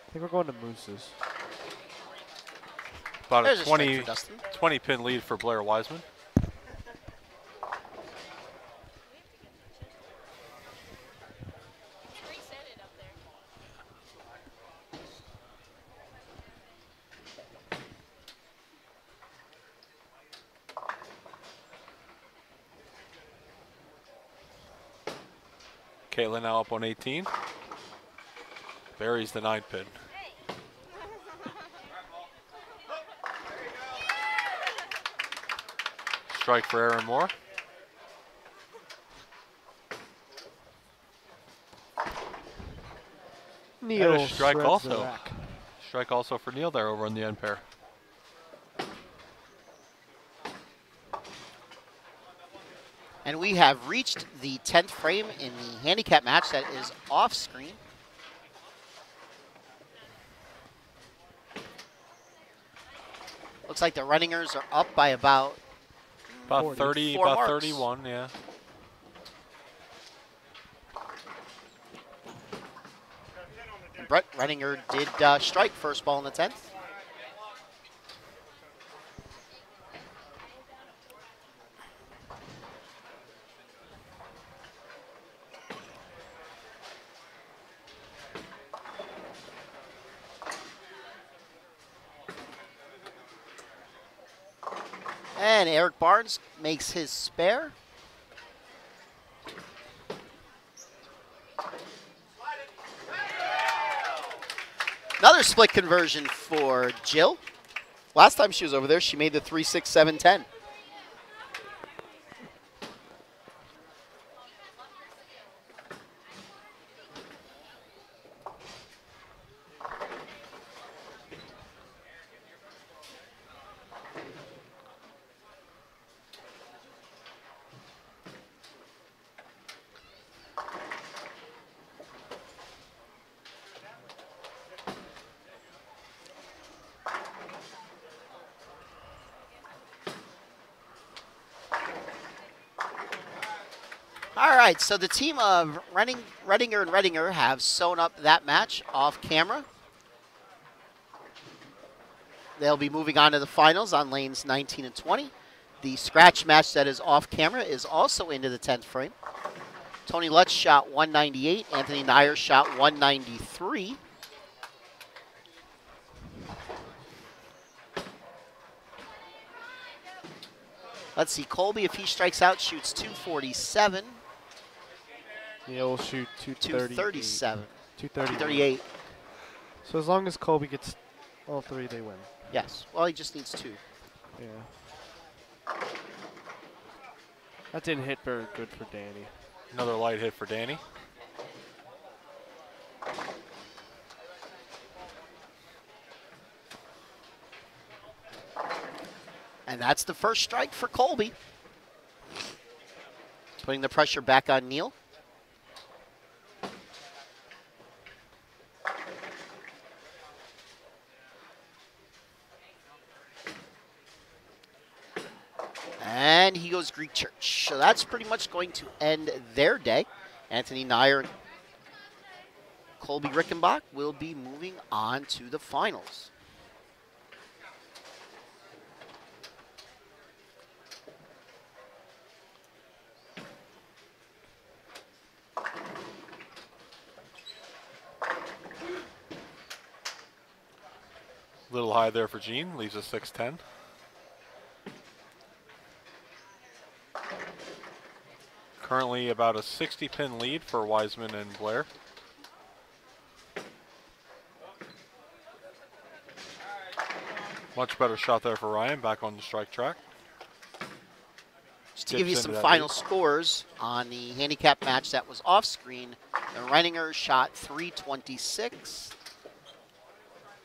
[SPEAKER 2] I think we're going to Moose's.
[SPEAKER 4] About
[SPEAKER 1] There's
[SPEAKER 4] a
[SPEAKER 1] a strike
[SPEAKER 4] 20,
[SPEAKER 1] for Dustin.
[SPEAKER 4] 20 pin lead for Blair Wiseman. Caitlin now up on 18. Buries the 9-pin. Strike for Aaron Moore.
[SPEAKER 2] Neil
[SPEAKER 4] And a strike
[SPEAKER 2] shreds
[SPEAKER 4] also.
[SPEAKER 2] the rack.
[SPEAKER 4] Strike also for Neil there over on the end pair.
[SPEAKER 1] And we have reached the 10th frame in the handicap match that is off screen. Looks like the Renningers are up by about
[SPEAKER 4] 30,
[SPEAKER 1] Four
[SPEAKER 4] about
[SPEAKER 1] marks.
[SPEAKER 4] 31, yeah.
[SPEAKER 1] Brett Renninger did strike first ball in the 10th. And Eric Barnes makes his spare. Another split conversion for Jill. Last time she was over there, she made the 3-6-7-10. All right, so the team of Renninger and Renninger have sewn up that match off camera. They'll be moving on to the finals on lanes 19 and 20. The scratch match that is off camera is also into the 10th frame. Tony Lutz shot 198. Anthony Nyer shot 193. Let's see, Colby, if he strikes out, shoots 247.
[SPEAKER 2] Neil will shoot
[SPEAKER 1] 237.
[SPEAKER 2] 238.
[SPEAKER 1] 238.
[SPEAKER 2] So as long as Colby gets all three, they win.
[SPEAKER 1] Yes. Well, he just needs 2.
[SPEAKER 2] Yeah. That didn't hit very good for Danny.
[SPEAKER 4] Another light hit for Danny.
[SPEAKER 1] And that's the first strike for Colby. Putting the pressure back on Neil. And he goes Greek Church. So that's pretty much going to end their day. Anthony Nyer Colby Rickenbach will be moving on to the finals.
[SPEAKER 4] A little high there for Gene, leaves us 6-10. Currently about a 60-pin lead for Wiseman and Blair. Much better shot there for Ryan, back on the strike track.
[SPEAKER 1] Just to give you some final scores on the handicap match that was off screen, the Renninger shot 326,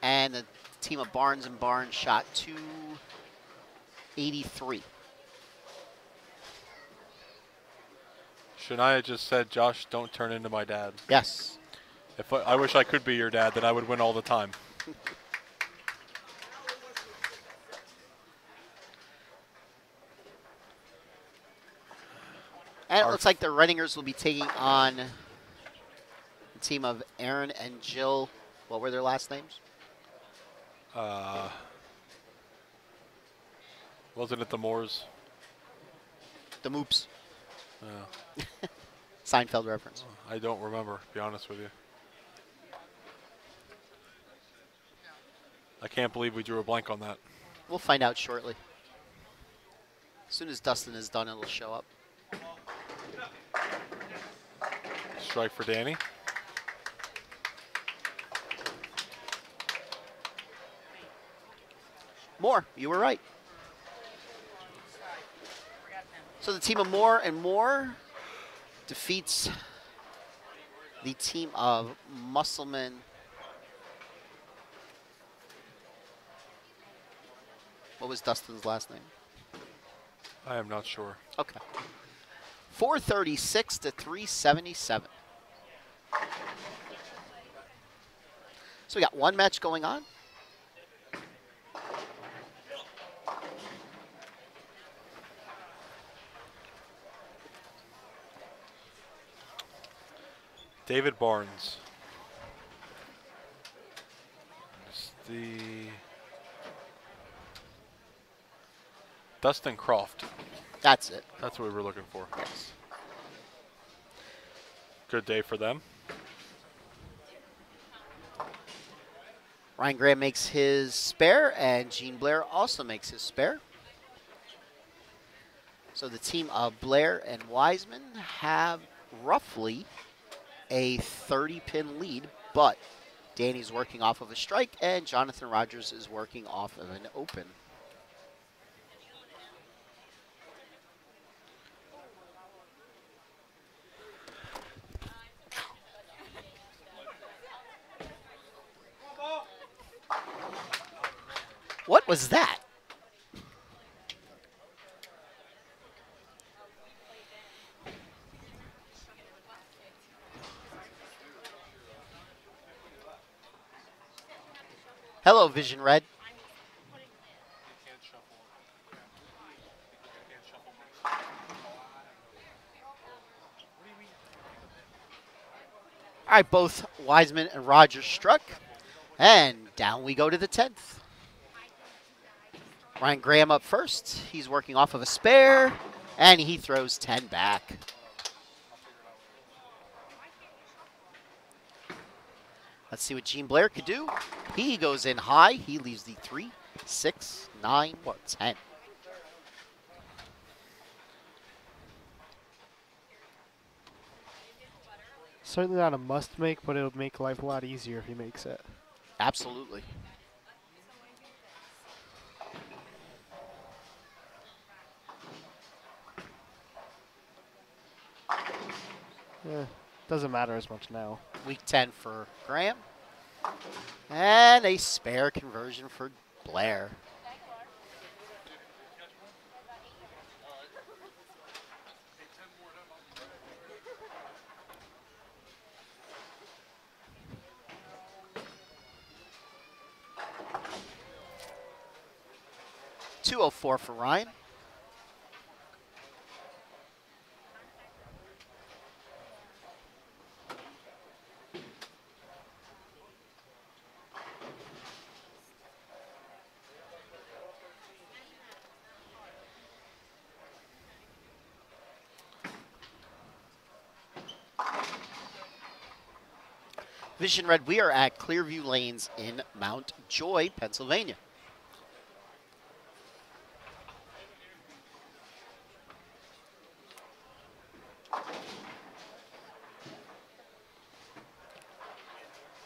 [SPEAKER 1] and the team of Barnes and Barnes shot 283.
[SPEAKER 4] Shania just said, Josh, don't turn into my dad.
[SPEAKER 1] Yes.
[SPEAKER 4] If I wish I could be your dad, then I would win all the time.
[SPEAKER 1] And it looks like the Renningers will be taking on the team of Aaron and Jill. What were their last names?
[SPEAKER 4] Wasn't it the Moors?
[SPEAKER 1] The Moops.
[SPEAKER 4] Yeah.
[SPEAKER 1] Seinfeld reference.
[SPEAKER 4] I don't remember, to be honest with you. I can't believe we drew a blank on that.
[SPEAKER 1] We'll find out shortly. As soon as Dustin is done, it'll show up.
[SPEAKER 4] Strike for Danny.
[SPEAKER 1] Moore, you were right. So the team of Moore and Moore defeats the team of Musselman. What was Dustin's last name?
[SPEAKER 4] I am not sure.
[SPEAKER 1] Okay. 436 to 377. So we got one match going on.
[SPEAKER 4] David Barnes. It's the Dustin Croft.
[SPEAKER 1] That's it.
[SPEAKER 4] That's what we were looking for.
[SPEAKER 1] Yes.
[SPEAKER 4] Good day for them.
[SPEAKER 1] Ryan Graham makes his spare, and Gene Blair also makes his spare. So the team of Blair and Wiseman have roughly a 30-pin lead, but Danny's working off of a strike, and Jonathan Rogers is working off of an open. What was that? Hello, Vision Red. All right, both Wiseman and Rogers struck, and down we go to the 10th. Ryan Graham up first. He's working off of a spare, and he throws 10 back. Let's see what Gene Blair could do. He goes in high. He leaves the 3, 6, 9, 10.
[SPEAKER 2] Certainly not a must make, but it'll make life a lot easier if he makes it.
[SPEAKER 1] Absolutely.
[SPEAKER 2] Doesn't matter as much now.
[SPEAKER 1] Week 10 for Graham. And a spare conversion for Blair. .204 for Ryan. Vision Red, we are at Clearview Lanes in Mount Joy, Pennsylvania.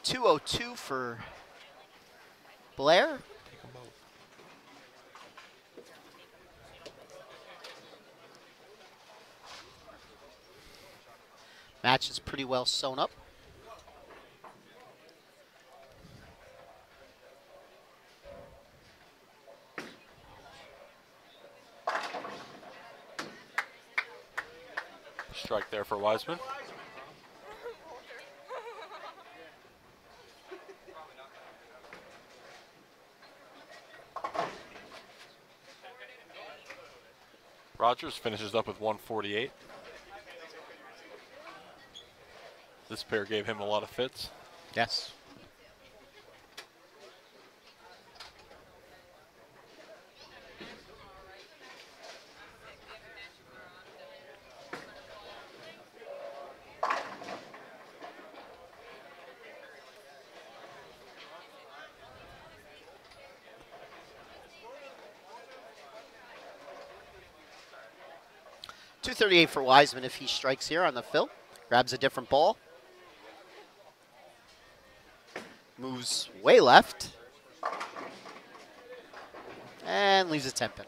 [SPEAKER 1] .202 for Blair. Match is pretty well sewn up.
[SPEAKER 4] Strike there for Wiseman. Rogers finishes up with 148. This pair gave him a lot of fits.
[SPEAKER 1] Yes. .238 for Wiseman if he strikes here on the fill. Grabs a different ball. Moves way left. And leaves a 10-pin.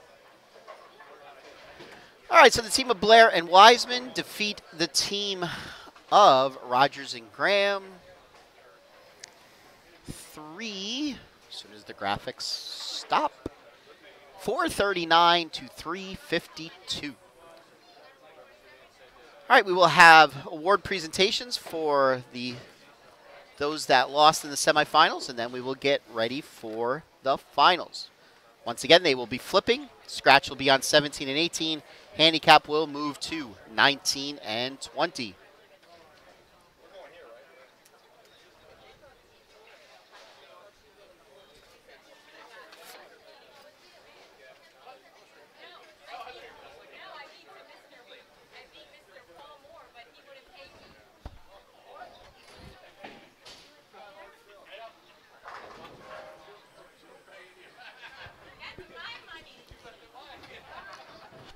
[SPEAKER 1] All right, so the team of Blair and Wiseman defeat the team of Rogers and Graham. 3, as soon as the graphics stop, 439 to 352. All right, we will have award presentations for those that lost in the semifinals, and then we will get ready for the finals. Once again, they will be flipping. Scratch will be on 17 and 18. Handicap will move to 19 and 20.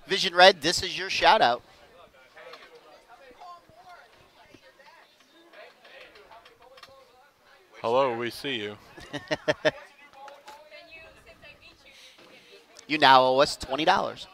[SPEAKER 1] Vision Red, this is your shout out.
[SPEAKER 4] Hello, we see you.
[SPEAKER 1] You now owe us $20.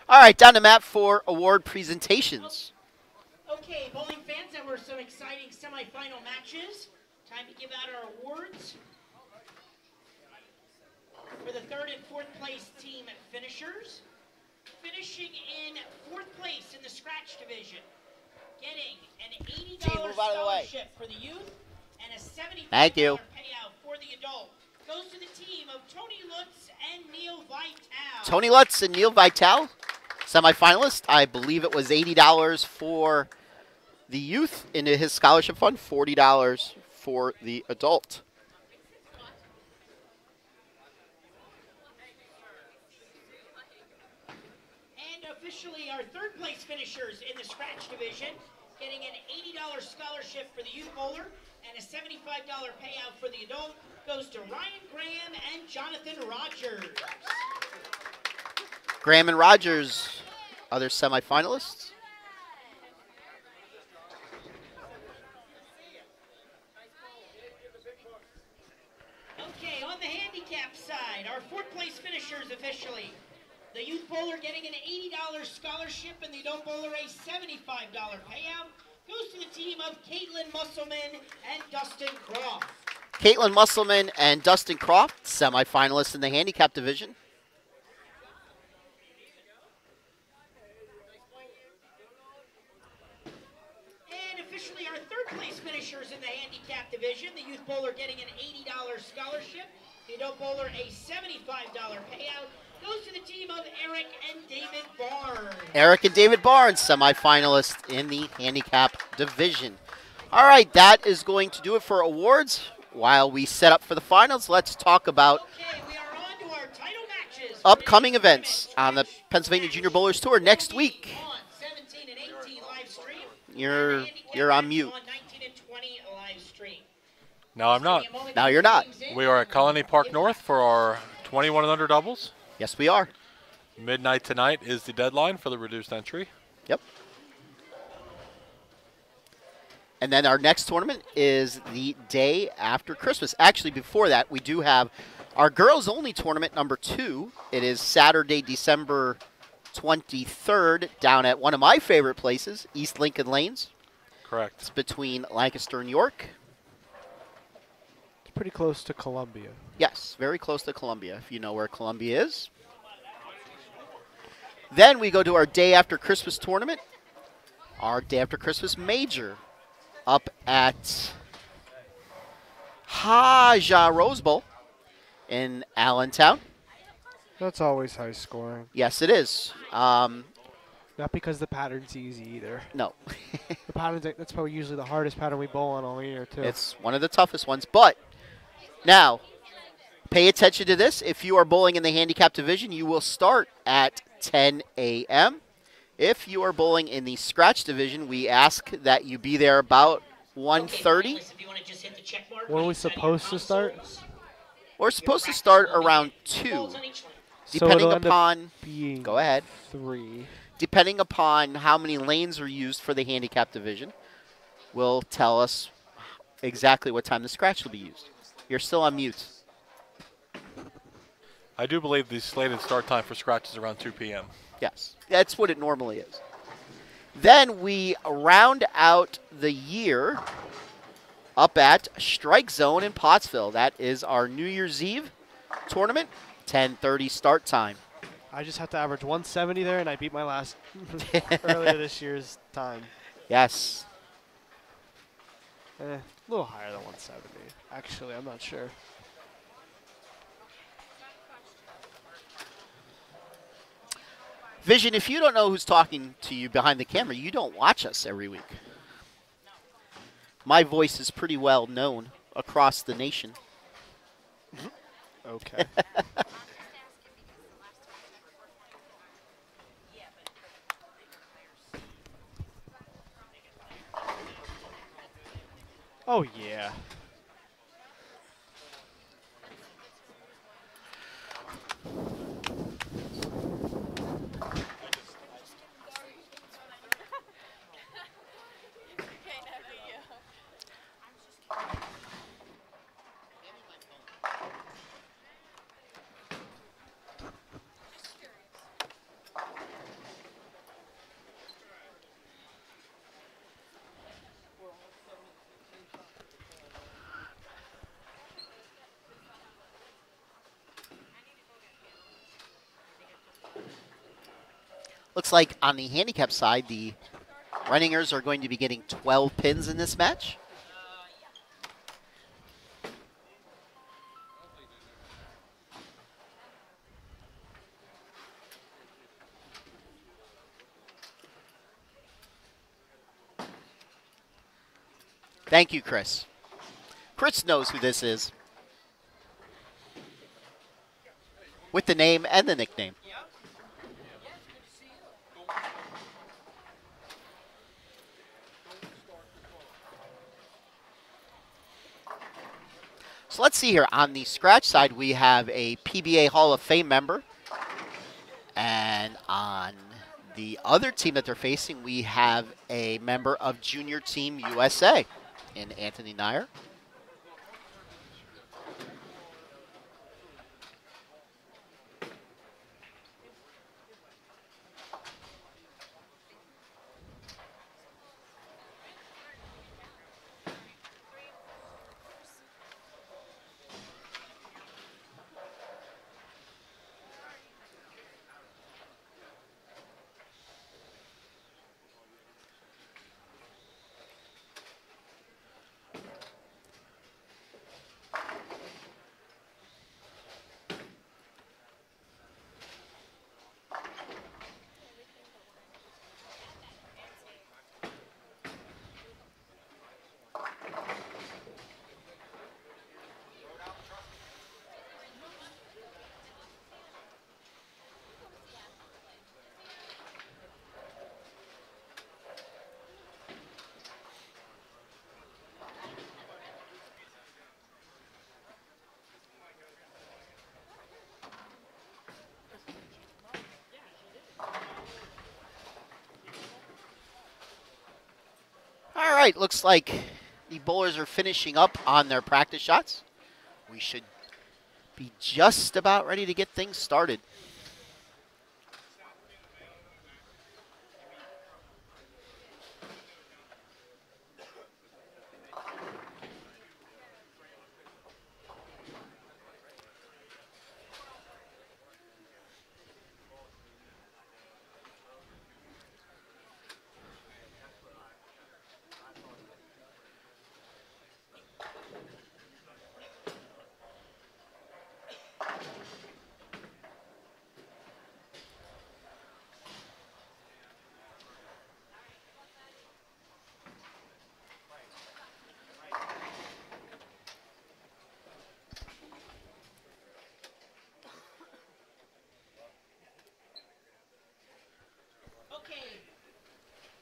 [SPEAKER 1] All right, down to Matt for award presentations.
[SPEAKER 3] Okay, bowling fans, there were some exciting semifinal matches. Time to give out our awards. For the third and fourth place team finishers. Finishing in fourth place in the scratch division. Getting an $80 scholarship for the youth and a $75 payout for the adult. Goes to the team of Tony Lutz and Neil Vitale.
[SPEAKER 1] Tony Lutz and Neil Vitale, semifinalist. I believe it was $80 for the youth into his scholarship fund, $40 for the adult.
[SPEAKER 3] And officially our third place finishers in the scratch division, getting an $80 scholarship for the youth bowler and And a $75 payout for the adult goes to Ryan Graham and Jonathan Rogers.
[SPEAKER 1] Graham and Rogers, other semifinalists.
[SPEAKER 3] Okay, on the handicap side, our fourth place finishers officially. The youth bowler getting an $80 scholarship and the adult bowler a $75 payout goes to the team of Caitlin Musselman and Dustin Croft.
[SPEAKER 1] Caitlin Musselman and Dustin Croft, semifinalists in the handicap division.
[SPEAKER 3] And officially our third place finishers in the handicap division. The youth bowler getting an $80 scholarship. The adult bowler a $75 payout. Goes to the team of Eric and David Barnes.
[SPEAKER 1] Eric and David Barnes, semifinalists in the handicap division. All right, that is going to do it for awards. While we set up for the finals, let's talk about
[SPEAKER 3] Okay, we are on to our title matches.
[SPEAKER 1] upcoming events on the Pennsylvania Junior Bowlers Tour next week.
[SPEAKER 3] On 17 and 18 live stream.
[SPEAKER 1] You're on mute.
[SPEAKER 3] On 19 and 20 live stream.
[SPEAKER 4] No, I'm not.
[SPEAKER 1] Now you're not.
[SPEAKER 4] We are at Colony Park North for our 21 and under doubles.
[SPEAKER 1] Yes, we are.
[SPEAKER 4] Midnight tonight is the deadline for the reduced entry.
[SPEAKER 1] Yep. And then our next tournament is the day after Christmas. Actually, before that, we do have our girls-only tournament number 2. It is Saturday, December 23rd, down at one of my favorite places, East Lincoln Lanes.
[SPEAKER 4] Correct.
[SPEAKER 1] It's between Lancaster and York.
[SPEAKER 2] It's pretty close to Columbia.
[SPEAKER 1] Yes, very close to Columbia, if you know where Columbia is. Then we go to our day after Christmas tournament, our day after Christmas major, up at Haja Rose Bowl in Allentown.
[SPEAKER 2] That's always high scoring.
[SPEAKER 1] Yes, it is.
[SPEAKER 2] Not because the pattern's easy either.
[SPEAKER 1] No.
[SPEAKER 2] The pattern's that's probably usually the hardest pattern we bowl on all year too.
[SPEAKER 1] It's one of the toughest ones. But now, pay attention to this. If you are bowling in the handicap division, you will start at 10 a.m. If you are bowling in the scratch division, we ask that you be there about 1:30.
[SPEAKER 2] When are we supposed to start?
[SPEAKER 1] We're supposed to start around 2, depending upon.
[SPEAKER 2] Being
[SPEAKER 1] Go ahead.
[SPEAKER 2] 3.
[SPEAKER 1] Depending upon how many lanes are used for the handicap division, will tell us exactly what time the scratch will be used. You're still on mute.
[SPEAKER 4] I do believe the slated start time for scratch is around 2 p.m.
[SPEAKER 1] Yes, that's what it normally is. Then we round out the year up at Strike Zone in Pottsville. That is our New Year's Eve tournament, 10:30 start time.
[SPEAKER 2] I just have to average 170 there, and I beat my last earlier this year's time.
[SPEAKER 1] Yes.
[SPEAKER 2] A little higher than 170. Actually, I'm not sure.
[SPEAKER 1] Vision, if you don't know who's talking to you behind the camera, you don't watch us every week. My voice is pretty well known across the nation.
[SPEAKER 2] Okay. Oh, yeah.
[SPEAKER 1] Looks like on the handicap side, the Renningers are going to be getting 12 pins in this match. Thank you, Chris. Chris knows who this is. With the name and the nickname. So let's see here. On the scratch side, we have a PBA Hall of Fame member. And on the other team that they're facing, we have a member of Junior Team USA in Anthony Nyer. All right, looks like the bowlers are finishing up on their practice shots. We should be just about ready to get things started.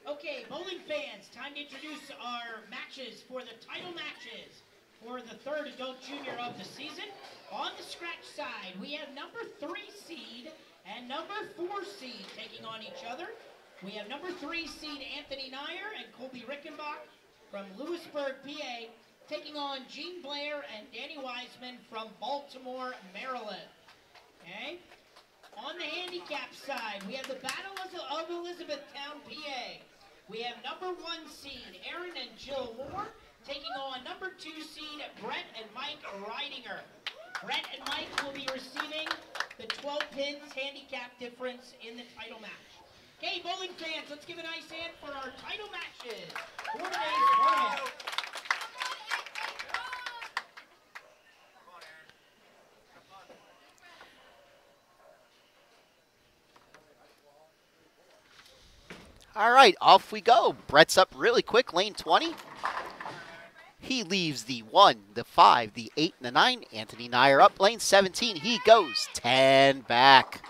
[SPEAKER 3] Okay, bowling fans, time to introduce our matches for the title matches for the third adult junior of the season. On the scratch side, we have number 3 seed and number 4 seed taking on each other. We have number 3 seed Anthony Nyer and Colby Rickenbach from Lewisburg, PA, taking on Gene Blair and Danny Wiseman from Baltimore, Maryland. Okay? On the handicap side, we have the Battle of Elizabethtown, PA. We have number 1 seed Aaron and Jill Moore taking on number 2 seed Brett and Mike Reidinger. Brett and Mike will be receiving the 12 pins handicap difference in the title match. Okay, bowling fans, let's give a nice hand for our title matches for today's tournament.
[SPEAKER 1] All right, off we go. Brett's up really quick, lane 20. He leaves the 1, the 5, the 8, and the 9. Anthony Nyer up lane 17. He goes 10 back.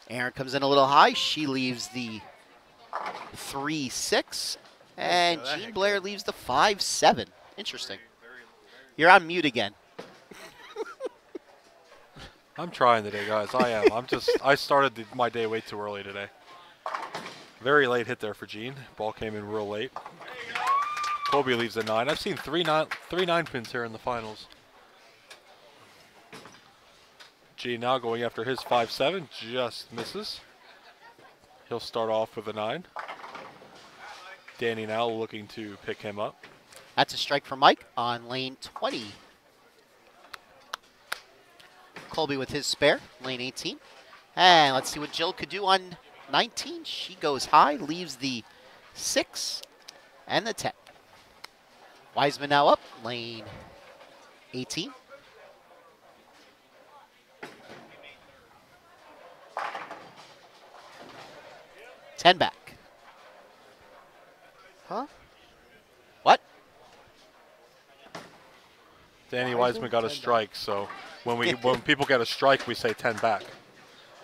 [SPEAKER 1] Aaron comes in a little high. She leaves the 3, 6. And Gene Blair leaves the 5, 7. Interesting. You're on mute again.
[SPEAKER 4] I'm trying today, guys. I am. I started my day way too early today. Very late hit there for Gene. Ball came in real late. Colby leaves a 9. I've seen three nine pins here in the finals. Gene now going after his 5-7, just misses. He'll start off with a 9. Danny now looking to pick him up.
[SPEAKER 1] That's a strike for Mike on lane 20. Colby with his spare, lane 18. And let's see what Jill could do on 19. She goes high, leaves the 6 and the 10. Wiseman now up, lane 18. Ten back.
[SPEAKER 2] Huh?
[SPEAKER 1] What?
[SPEAKER 4] Danny Wiseman got a strike, so when people get a strike, we say 10 back.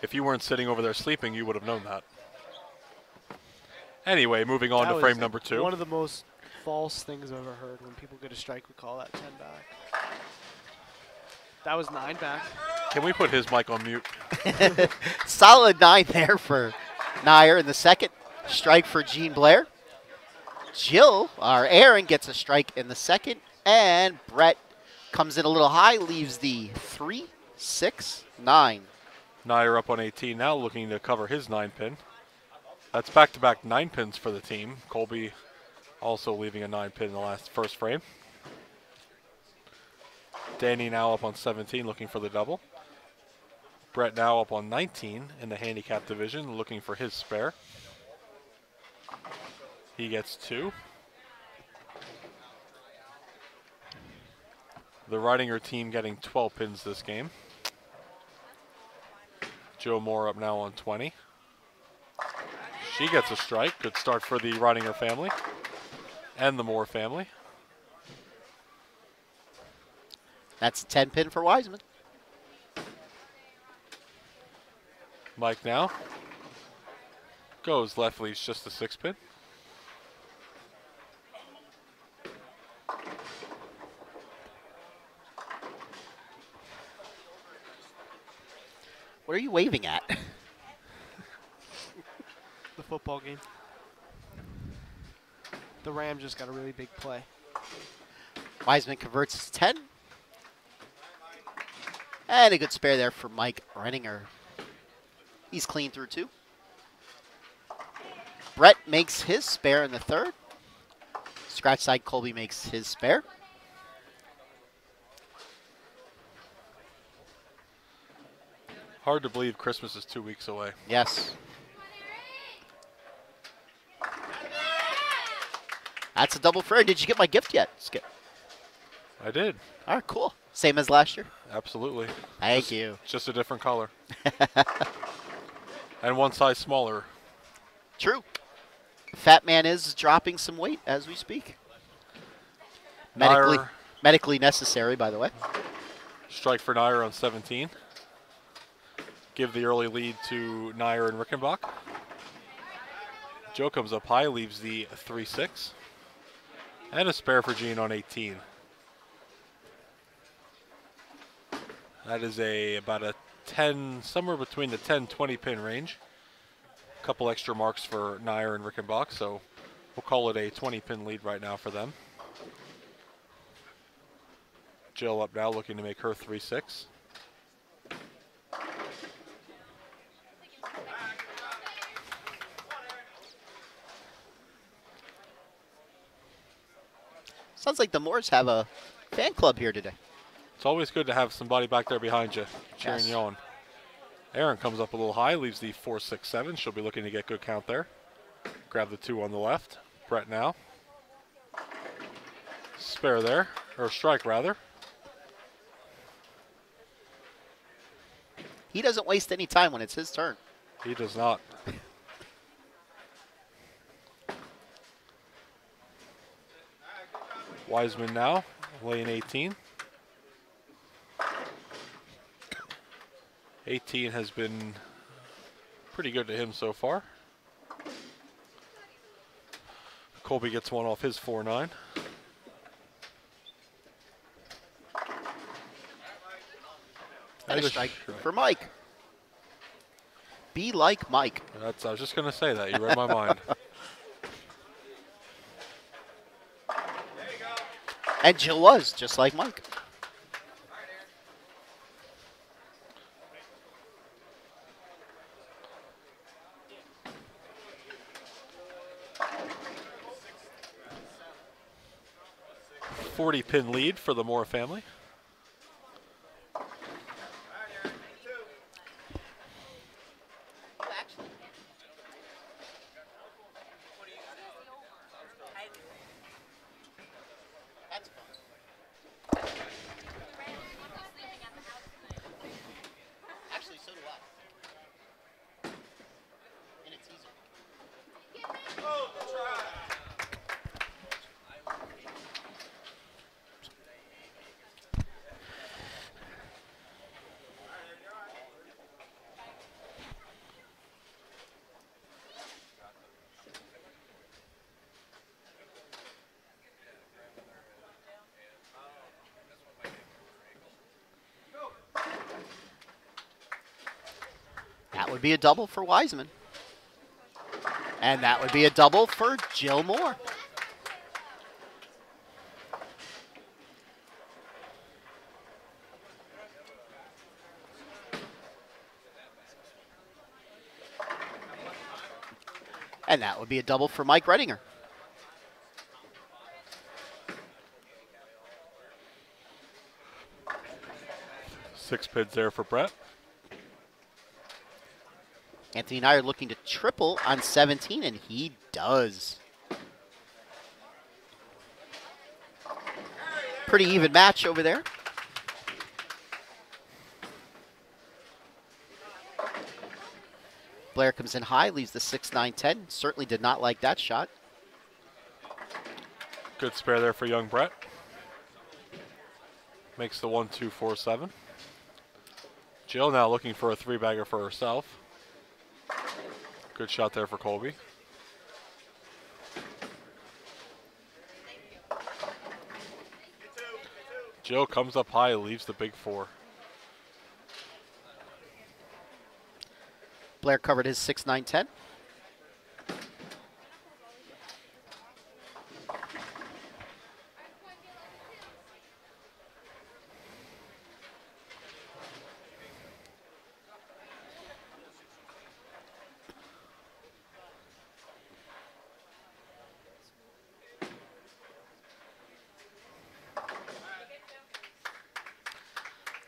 [SPEAKER 4] If you weren't sitting over there sleeping, you would have known that. Anyway, moving on to frame number 2.
[SPEAKER 2] One of the most false things I've ever heard. When people get a strike, we call that 10 back. That was 9 back.
[SPEAKER 4] Can we put his mic on mute?
[SPEAKER 1] Solid 9 there for Nair in the second. Strike for Gene Blair. Aaron gets a strike in the second, and Brett comes in a little high, leaves the 3, 6, 9.
[SPEAKER 4] Nair up on 18 now, looking to cover his 9-pin. That's back-to-back 9-pins for the team. Colby also leaving a 9-pin in the first frame. Danny now up on 17, looking for the double. Brett now up on 19 in the handicap division, looking for his spare. He gets 2. The Ridinger team getting 12 pins this game. Joe Moore up now on 20. She gets a strike. Good start for the Ridinger family and the Moore family.
[SPEAKER 1] That's a 10 pin for Wiseman.
[SPEAKER 4] Mike now goes left, leaves just a 6-pin.
[SPEAKER 1] What are you waving at?
[SPEAKER 2] The football game. The Rams just got a really big play.
[SPEAKER 1] Wiseman converts his 10. And a good spare there for Mike Ridinger. He's clean through 2. Brett makes his spare in the third. Scratch side, Colby makes his spare.
[SPEAKER 4] Hard to believe Christmas is 2 weeks away.
[SPEAKER 1] Yes. That's a double for. Did you get my gift yet, Skip?
[SPEAKER 4] I did.
[SPEAKER 1] All right, cool. Same as last year?
[SPEAKER 4] Absolutely.
[SPEAKER 1] Thank you.
[SPEAKER 4] Just a different color. And one size smaller.
[SPEAKER 1] True. Fat man is dropping some weight as we speak. Medically necessary, by the way.
[SPEAKER 4] Strike for Nair on 17. Give the early lead to Nair and Rickenbach. Joe comes up high, leaves the 3-6. And a spare for Gene on 18. That is about a 10, somewhere between the 10-20 pin range. A couple extra marks for Nair and Rickenbach, so we'll call it a 20 pin lead right now for them. Jill up now, looking to make her 3-6.
[SPEAKER 1] Sounds like the Moores have a fan club here today.
[SPEAKER 4] It's always good to have somebody back there behind you, cheering
[SPEAKER 1] Yes.
[SPEAKER 4] you on. Aaron comes up a little high, leaves the 4-6-7. She'll be looking to get good count there. Grab the 2 on the left. Brett now. Spare there, or strike rather.
[SPEAKER 1] He doesn't waste any time when it's his turn.
[SPEAKER 4] He does not. Wiseman now, lane 18. 18 has been pretty good to him so far. Colby gets one off his 4-9.
[SPEAKER 1] And a strike for Mike. Be like Mike.
[SPEAKER 4] I was just going to say that. You read my mind.
[SPEAKER 1] And Jill was, just like Mike.
[SPEAKER 4] .40-pin lead for the Moore family.
[SPEAKER 1] Actually, so do I. And it's easier. would be a double for Wiseman. And that would be a double for Jill Moore. And that would be a double for Mike Redinger.
[SPEAKER 4] Six pins there for Brett.
[SPEAKER 1] Anthony and I are looking to triple on 17, and he does. Pretty even match over there. Blair comes in high, leaves the 6-9-10. Certainly did not like that shot.
[SPEAKER 4] Good spare there for young Brett. Makes the 1-2-4-7. Jill now looking for a three-bagger for herself. Good shot there for Colby. Jill comes up high, leaves the big four.
[SPEAKER 1] Blair covered his 6-9-10.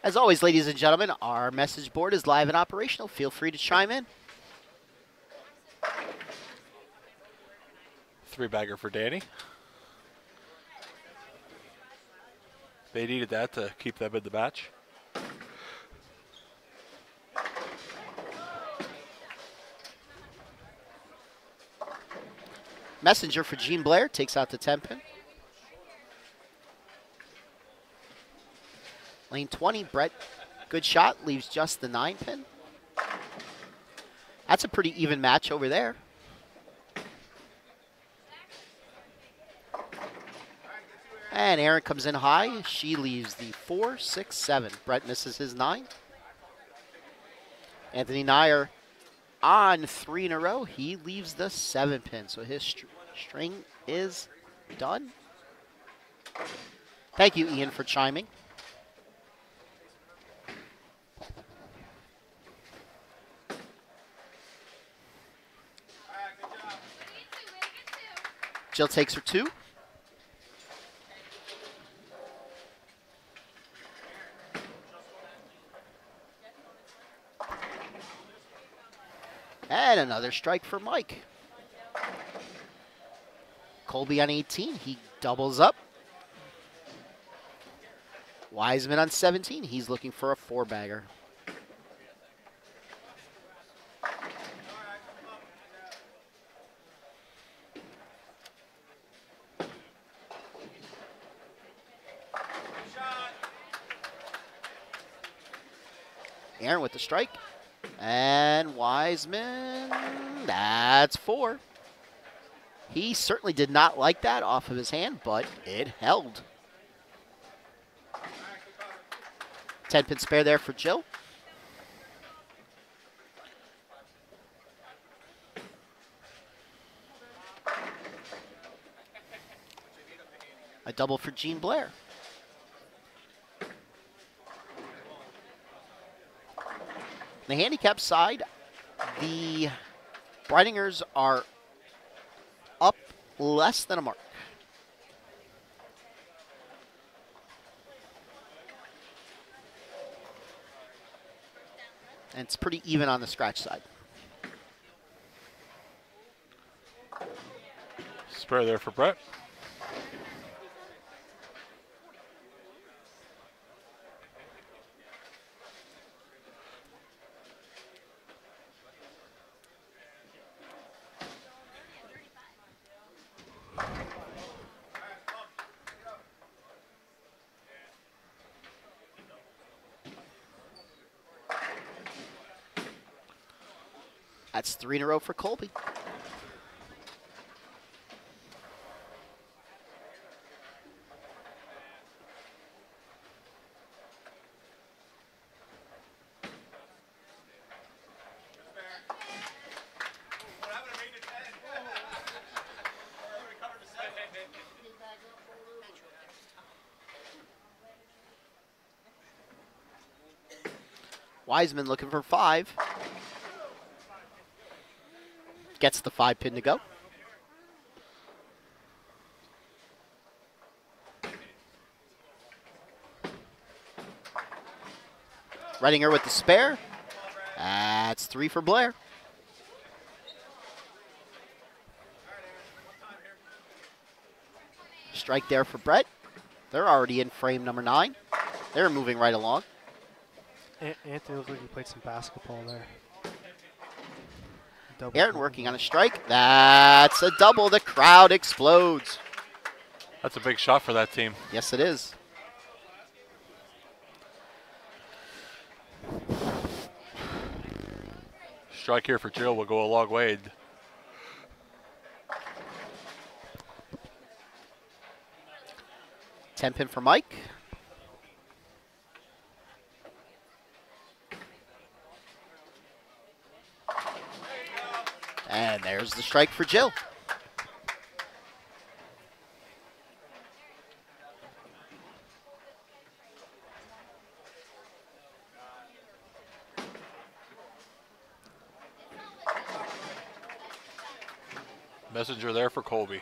[SPEAKER 1] As always, ladies and gentlemen, our message board is live and operational. Feel free to chime in.
[SPEAKER 4] Three-bagger for Danny. They needed that to keep them in the match.
[SPEAKER 1] Messenger for Gene Blair takes out the 10-pin. Lane 20, Brett, good shot, leaves just the 9-pin. That's a pretty even match over there. And Aaron comes in high. She leaves the 4, 6, 7. Brett misses his 9. Anthony and I are on 3 in a row. He leaves the 7-pin, so his string is done. Thank you, Ian, for chiming. Jill takes her 2. And another strike for Mike. Colby on 18, he doubles up. Wiseman on 17, he's looking for a 4-bagger. Aaron with the strike. And Wiseman, that's 4. He certainly did not like that off of his hand, but it held. 10-pin spare there for Jill. A double for Gene Blair. The handicap side, the Breitingers are up less than a mark. And it's pretty even on the scratch side.
[SPEAKER 4] Spare there for Brett.
[SPEAKER 1] That's 3 in a row for Colby. Wiseman looking for 5. Gets the 5 pin to go. Redinger with the spare. That's 3 for Blair. Strike there for Brett. They're already in frame number 9. They're moving right along.
[SPEAKER 2] Anthony looks like he played some basketball there.
[SPEAKER 1] Aaron working on a strike. That's a double. The crowd explodes.
[SPEAKER 4] That's a big shot for that team.
[SPEAKER 1] Yes, it is.
[SPEAKER 4] Strike here for Jill will go a long way.
[SPEAKER 1] Ten pin for Mike. And there's the strike for Jill.
[SPEAKER 4] Messenger there for Colby.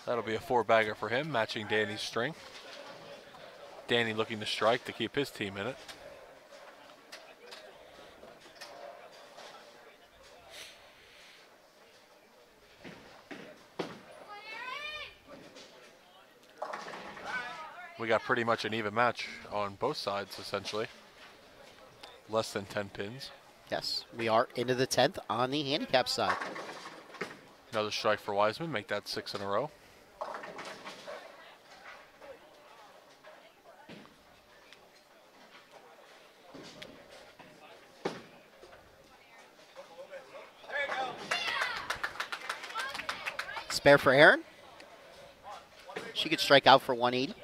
[SPEAKER 4] That'll be a 4-bagger for him, matching Danny's string. Danny looking to strike to keep his team in it. We got pretty much an even match on both sides, essentially. Less than 10 pins.
[SPEAKER 1] Yes, we are into the 10th on the handicap side.
[SPEAKER 4] Another strike for Wiseman, make that 6 in a row.
[SPEAKER 1] Spare for Aaron. She could strike out for 180.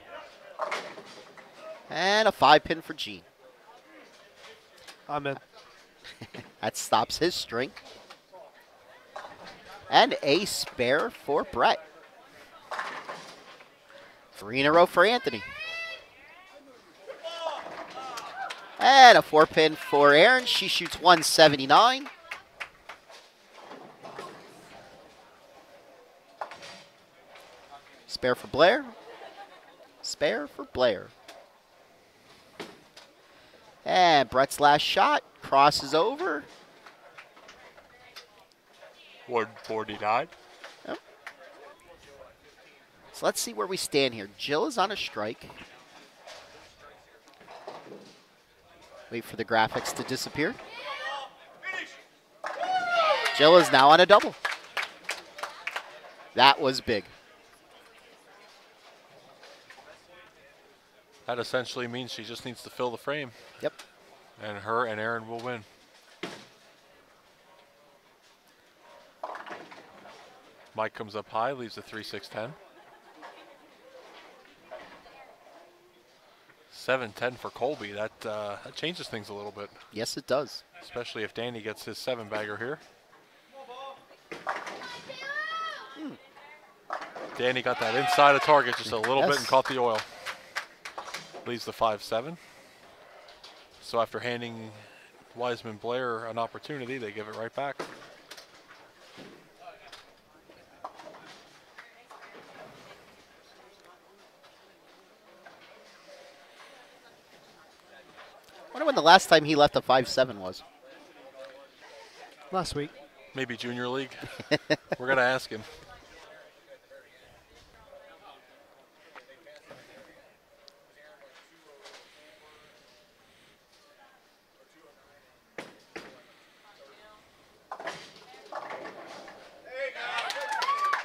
[SPEAKER 1] And a 5 pin for Gene.
[SPEAKER 2] I'm in.
[SPEAKER 1] That stops his string. And a spare for Brett. 3 in a row for Anthony. And a 4 pin for Aaron. She shoots 179. Spare for Blair. Spare for Blair. And Brett's last shot crosses over.
[SPEAKER 4] 149.
[SPEAKER 1] Yep. So let's see where we stand here. Jill is on a strike. Wait for the graphics to disappear. Jill is now on a double. That was big.
[SPEAKER 4] That essentially means she just needs to fill the frame.
[SPEAKER 1] Yep.
[SPEAKER 4] And her and Aaron will win. Mike comes up high, leaves a 3-6-10. 7-10 for Colby. That changes things a little bit.
[SPEAKER 1] Yes, it does.
[SPEAKER 4] Especially if Danny gets his 7-bagger here. Danny got that inside of target just a little bit and caught the oil. Leaves the 5-7. So after handing Wiseman Blair an opportunity, they give it right back.
[SPEAKER 1] I wonder when the last time he left a 5-7 was.
[SPEAKER 2] Last week.
[SPEAKER 4] Maybe Junior League. We're going to ask him.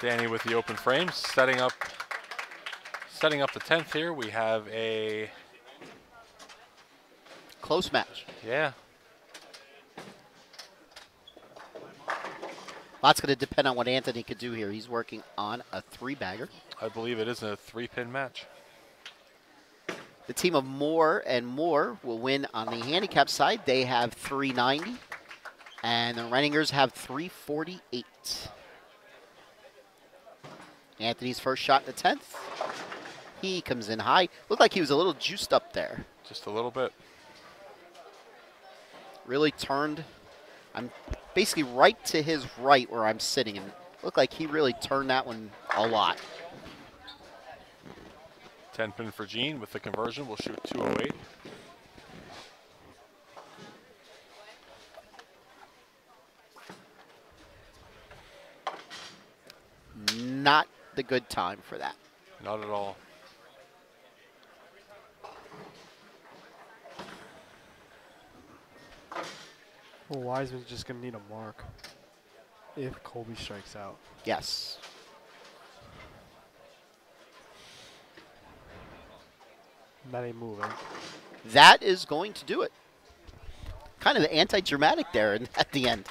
[SPEAKER 4] Danny with the open frame, setting up the 10th here. We have a
[SPEAKER 1] close match.
[SPEAKER 4] Yeah.
[SPEAKER 1] Lots going to depend on what Anthony could do here. He's working on a 3-bagger.
[SPEAKER 4] I believe it is a 3-pin match.
[SPEAKER 1] The team of Moore and Moore will win on the handicap side. They have 390, and the Renningers have 348. Anthony's first shot in the 10th. He comes in high. Looked like he was a little juiced up there.
[SPEAKER 4] Just a little bit.
[SPEAKER 1] Really turned. I'm basically right to his right where I'm sitting, and looked like he really turned that one a lot.
[SPEAKER 4] 10 pin for Gene with the conversion. We'll shoot 208.
[SPEAKER 1] Not the good time for that.
[SPEAKER 4] Not at all.
[SPEAKER 2] Well, Wiseman's just going to need a mark if Colby strikes out.
[SPEAKER 1] Yes.
[SPEAKER 2] That ain't moving.
[SPEAKER 1] That is going to do it. Kind of anti-dramatic there at the end.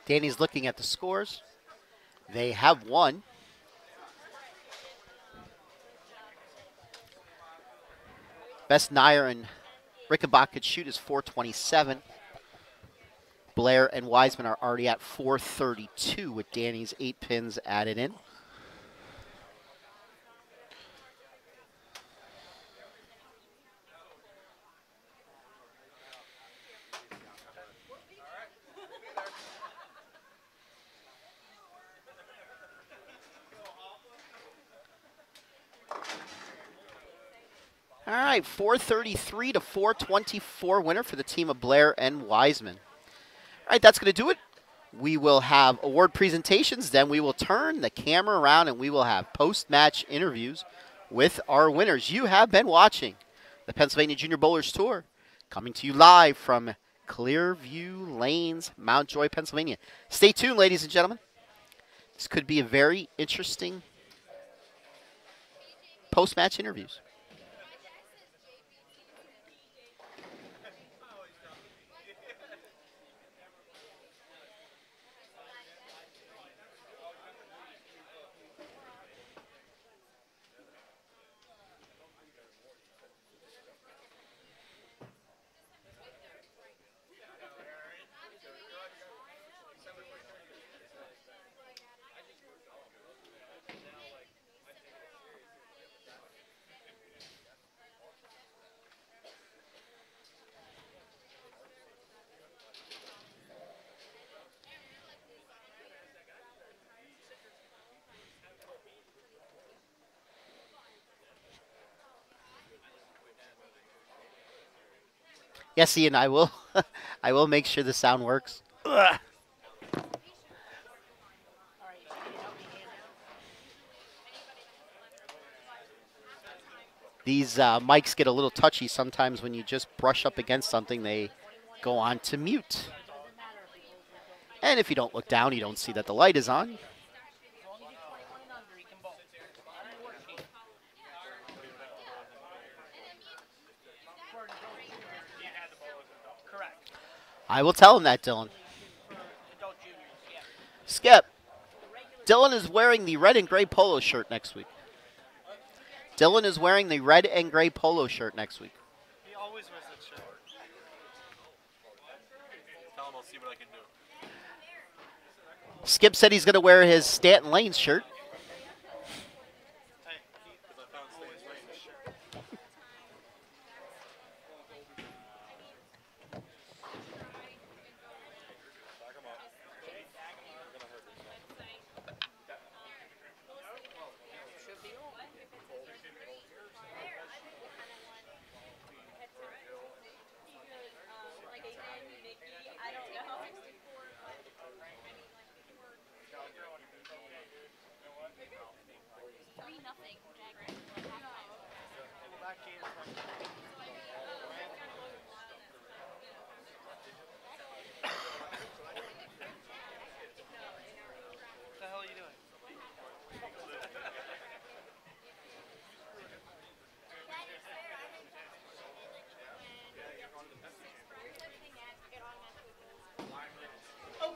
[SPEAKER 1] Danny's looking at the scores. They have won. Best Nair and Rickenbach could shoot is 427. Blair and Wiseman are already at 432 with Danny's 8 pins added in. All right, 433 to 424 winner for the team of Blair and Wiseman. All right, that's going to do it. We will have award presentations, then we will turn the camera around and we will have post-match interviews with our winners. You have been watching the Pennsylvania Junior Bowlers Tour, coming to you live from Clearview Lanes, Mount Joy, Pennsylvania. Stay tuned, ladies and gentlemen. This could be a very interesting post-match interviews. Yes, Ian, I will. I will make sure the sound works. Ugh. These mics get a little touchy sometimes when you just brush up against something. They go on to mute. And if you don't look down, you don't see that the light is on. I will tell him that, Dylan. Skip, Dylan is wearing the red and gray polo shirt next week. Dylan is wearing the red and gray polo shirt next week.
[SPEAKER 4] He always wears that shirt. Tell him I'll see what I can do.
[SPEAKER 1] Skip said he's going to wear his Stanton Lane shirt.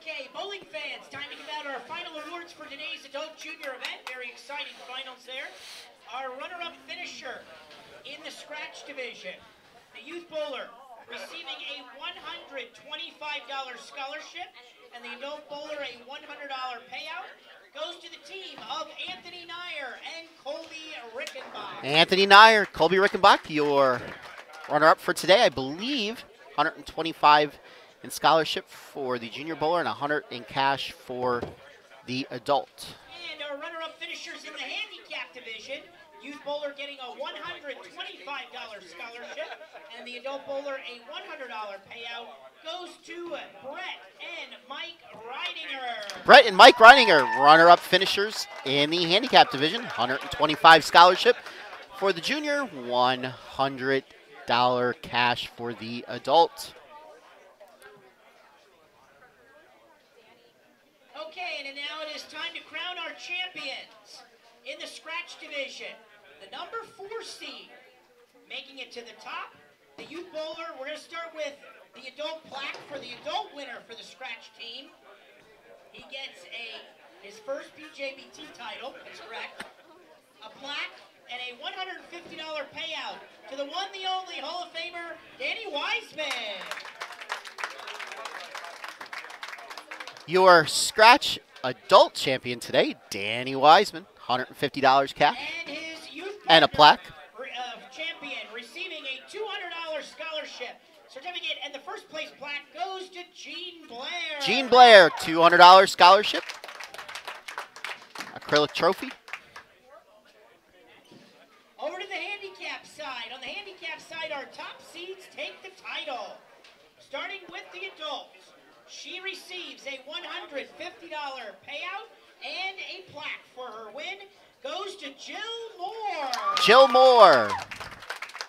[SPEAKER 3] Okay, bowling fans, time to give out our final awards for today's adult junior event. Very exciting finals there. Our runner-up finisher in the scratch division, the youth bowler, receiving a $125 scholarship, and the adult bowler a $100 payout, goes to the team of Anthony Nyer and Colby Rickenbach.
[SPEAKER 1] Anthony Nyer, Colby Rickenbach, your runner-up for today, I believe. 125 in scholarship for the junior bowler and 100 in cash for the adult.
[SPEAKER 3] And our runner-up finishers in the handicap division, youth bowler getting a $125 scholarship, and the adult bowler a $100 payout, goes to Brett and Mike Reidinger.
[SPEAKER 1] Brett and Mike Reidinger, runner-up finishers in the handicap division, 125 scholarship for the junior, $100 cash for the adult.
[SPEAKER 3] Okay, and now it is time to crown our champions in the scratch division. The number 4 seed, making it to the top, the youth bowler. We're going to start with the adult plaque for the adult winner for the scratch team. He gets his first PJBT title, that's correct, a plaque, and a $150 payout to the one, the only Hall of Famer, Danny Wiseman.
[SPEAKER 1] Your scratch adult champion today, Danny Wiseman, $150 cash
[SPEAKER 3] And his youth
[SPEAKER 1] and a plaque.
[SPEAKER 3] Champion receiving a $200 scholarship certificate, and the first place plaque goes to Gene Blair.
[SPEAKER 1] Gene Blair, $200 scholarship, acrylic trophy.
[SPEAKER 3] Over to the handicap side. On the handicap side, our top seeds take the title. Starting with the adults, she receives a $150 payout and a plaque for her win. Goes to Jill Moore.
[SPEAKER 1] Jill Moore,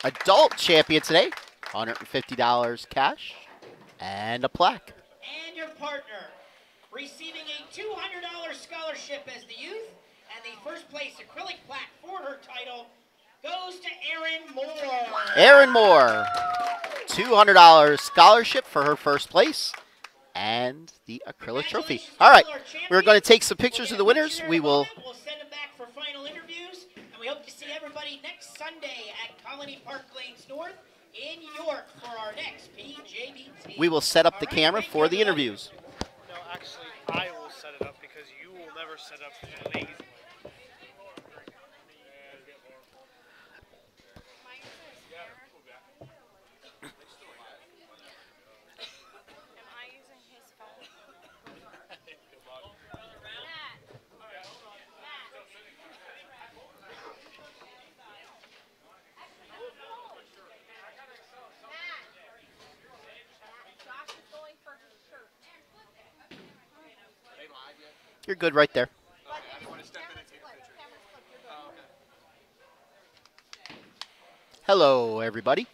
[SPEAKER 1] adult champion today, $150 cash and a plaque.
[SPEAKER 3] And her partner, receiving a $200 scholarship as the youth, and the first place acrylic plaque for her title, goes to Erin Moore.
[SPEAKER 1] Erin Moore, $200 scholarship for her first place and the acrylic trophy. All right, we're going to take some pictures of the winners. We will.
[SPEAKER 3] We'll send them back for final interviews, and we hope to see everybody next Sunday at Colony Park Lanes North in York for our next PJBT.
[SPEAKER 1] We will set up the camera for the interviews.
[SPEAKER 5] No, actually, I will set it up because you will never set up lazy.
[SPEAKER 1] You're good right there. Hello, everybody.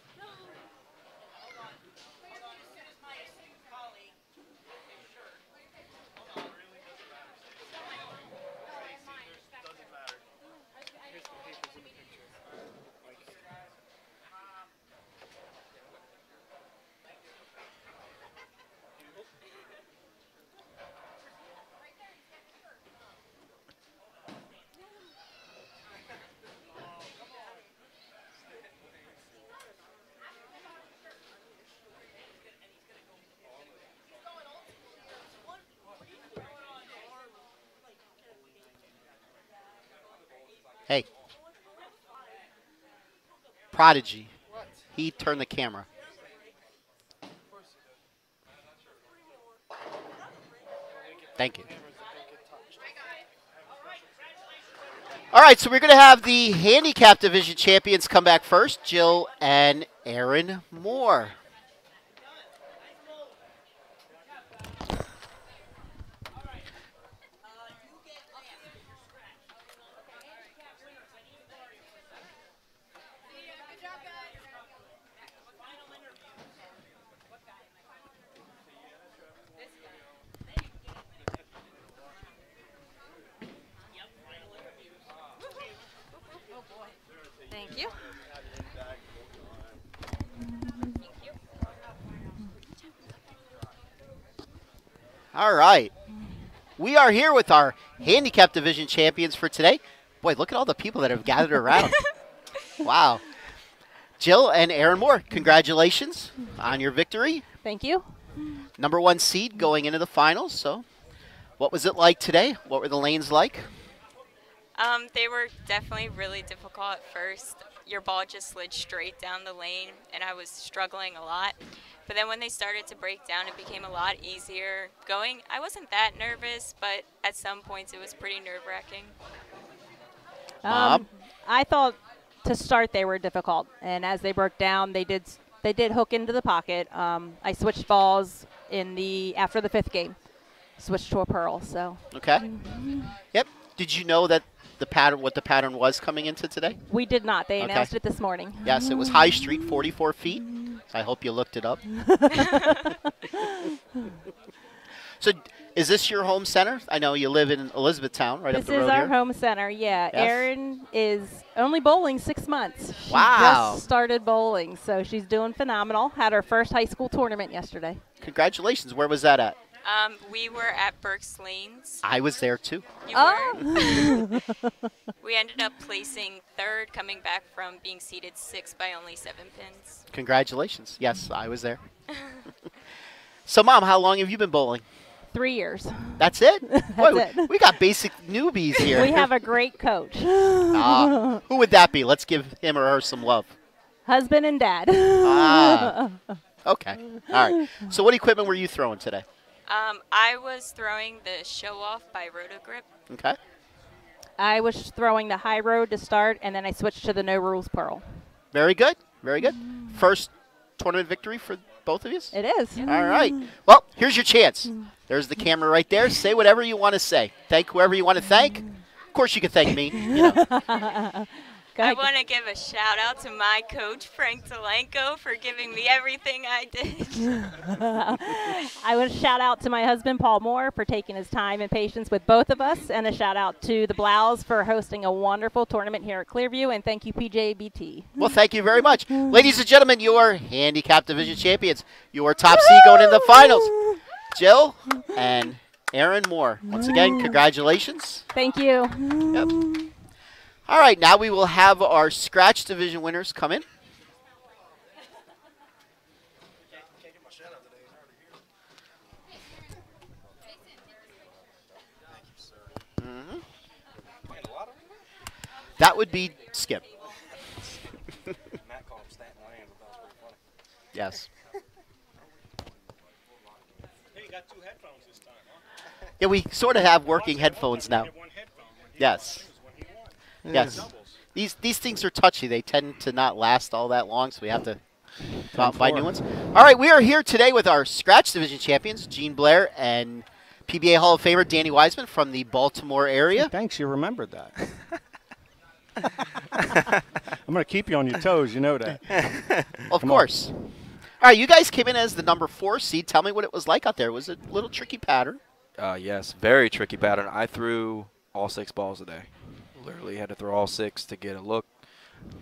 [SPEAKER 1] Hey. Prodigy. He turned the camera. Thank you. All right, so we're going to have the handicap division champions come back first, Jill and Erin Moore.
[SPEAKER 6] Thank you.
[SPEAKER 1] All right. We are here with our handicap division champions for today. Boy, look at all the people that have gathered around. Wow. Jill and Aaron Moore, congratulations on your victory.
[SPEAKER 7] Thank you.
[SPEAKER 1] #1 seed going into the finals. So what was it like today? What were the lanes like?
[SPEAKER 6] They were definitely really difficult at first. Your ball just slid straight down the lane, and I was struggling a lot. But then when they started to break down, it became a lot easier going. I wasn't that nervous, but at some points it was pretty nerve-wracking.
[SPEAKER 7] I thought to start they were difficult, and as they broke down, they did hook into the pocket. I switched balls after the 5th game, switched to a pearl. So
[SPEAKER 1] Okay. Yep. Did you know that what the pattern was coming into today?
[SPEAKER 7] we did not. They
[SPEAKER 1] Okay.
[SPEAKER 7] announced it this morning.
[SPEAKER 1] Yes, it was High Street, 44 feet. I hope you looked it up. So is this your home center? I know you live in Elizabethtown, right up
[SPEAKER 7] This
[SPEAKER 1] the road
[SPEAKER 7] is our
[SPEAKER 1] here.
[SPEAKER 7] home center. Yeah,
[SPEAKER 1] Yes.
[SPEAKER 7] Erin is only bowling 6 months. She
[SPEAKER 1] Wow.
[SPEAKER 7] just started bowling, so she's doing phenomenal. Had her first high school tournament yesterday.
[SPEAKER 1] Congratulations. Where was that at?
[SPEAKER 6] We were at Burke's Lanes.
[SPEAKER 1] I was there too.
[SPEAKER 6] You were. We ended up placing 3rd, coming back from being seated 6th by only 7 pins.
[SPEAKER 1] Congratulations. Yes, I was there. So, Mom, how long have you been bowling?
[SPEAKER 7] 3 years.
[SPEAKER 1] That's it? Boy,
[SPEAKER 7] That's it.
[SPEAKER 1] We got basic newbies here.
[SPEAKER 7] We have a great coach.
[SPEAKER 1] Who would that be? Let's give him or her some love.
[SPEAKER 7] Husband and dad.
[SPEAKER 1] Okay. All right. So what equipment were you throwing today?
[SPEAKER 6] I was throwing the Show Off by Rotogrip.
[SPEAKER 1] Okay.
[SPEAKER 7] I was throwing the high road to start, and then I switched to the no rules pearl.
[SPEAKER 1] Very good. Very good. First tournament victory for both of you?
[SPEAKER 7] It is.
[SPEAKER 1] All right. Well, here's your chance. There's the camera right there. Say whatever you want to say. Thank whoever you want to thank. Of course, you can thank me. You know.
[SPEAKER 6] I want to give a shout out to my coach, Frank Delanco, for giving me everything I did.
[SPEAKER 7] I would shout out to my husband, Paul Moore, for taking his time and patience with both of us, and a shout out to the Blows for hosting a wonderful tournament here at Clearview, and thank you, PJBT.
[SPEAKER 1] Well, thank you very much. Ladies and gentlemen, your handicap division champions, your top seed going into the finals, Jill and Aaron Moore. Once again, congratulations.
[SPEAKER 7] Thank you.
[SPEAKER 1] Yep. All right, now we will have our scratch division winners come in. That would be Skip. Yes.
[SPEAKER 5] Hey, you got 2 headphones this time, huh?
[SPEAKER 1] Yeah, we sort of have working headphones now. Yes. Yes. These things are touchy. They tend to not last all that long, so we have to go out and buy new ones. All right, we are here today with our scratch division champions, Gene Blair and PBA Hall of Famer Danny Wiseman from the Baltimore area.
[SPEAKER 8] Thanks, you remembered that. I'm going to keep you on your toes, you know that.
[SPEAKER 1] Of course. All right, you guys came in as the #4 seed. Tell me what it was like out there. Was it a little tricky pattern?
[SPEAKER 9] Yes, very tricky pattern. I threw all 6 balls today. Literally had to throw all 6 to get a look.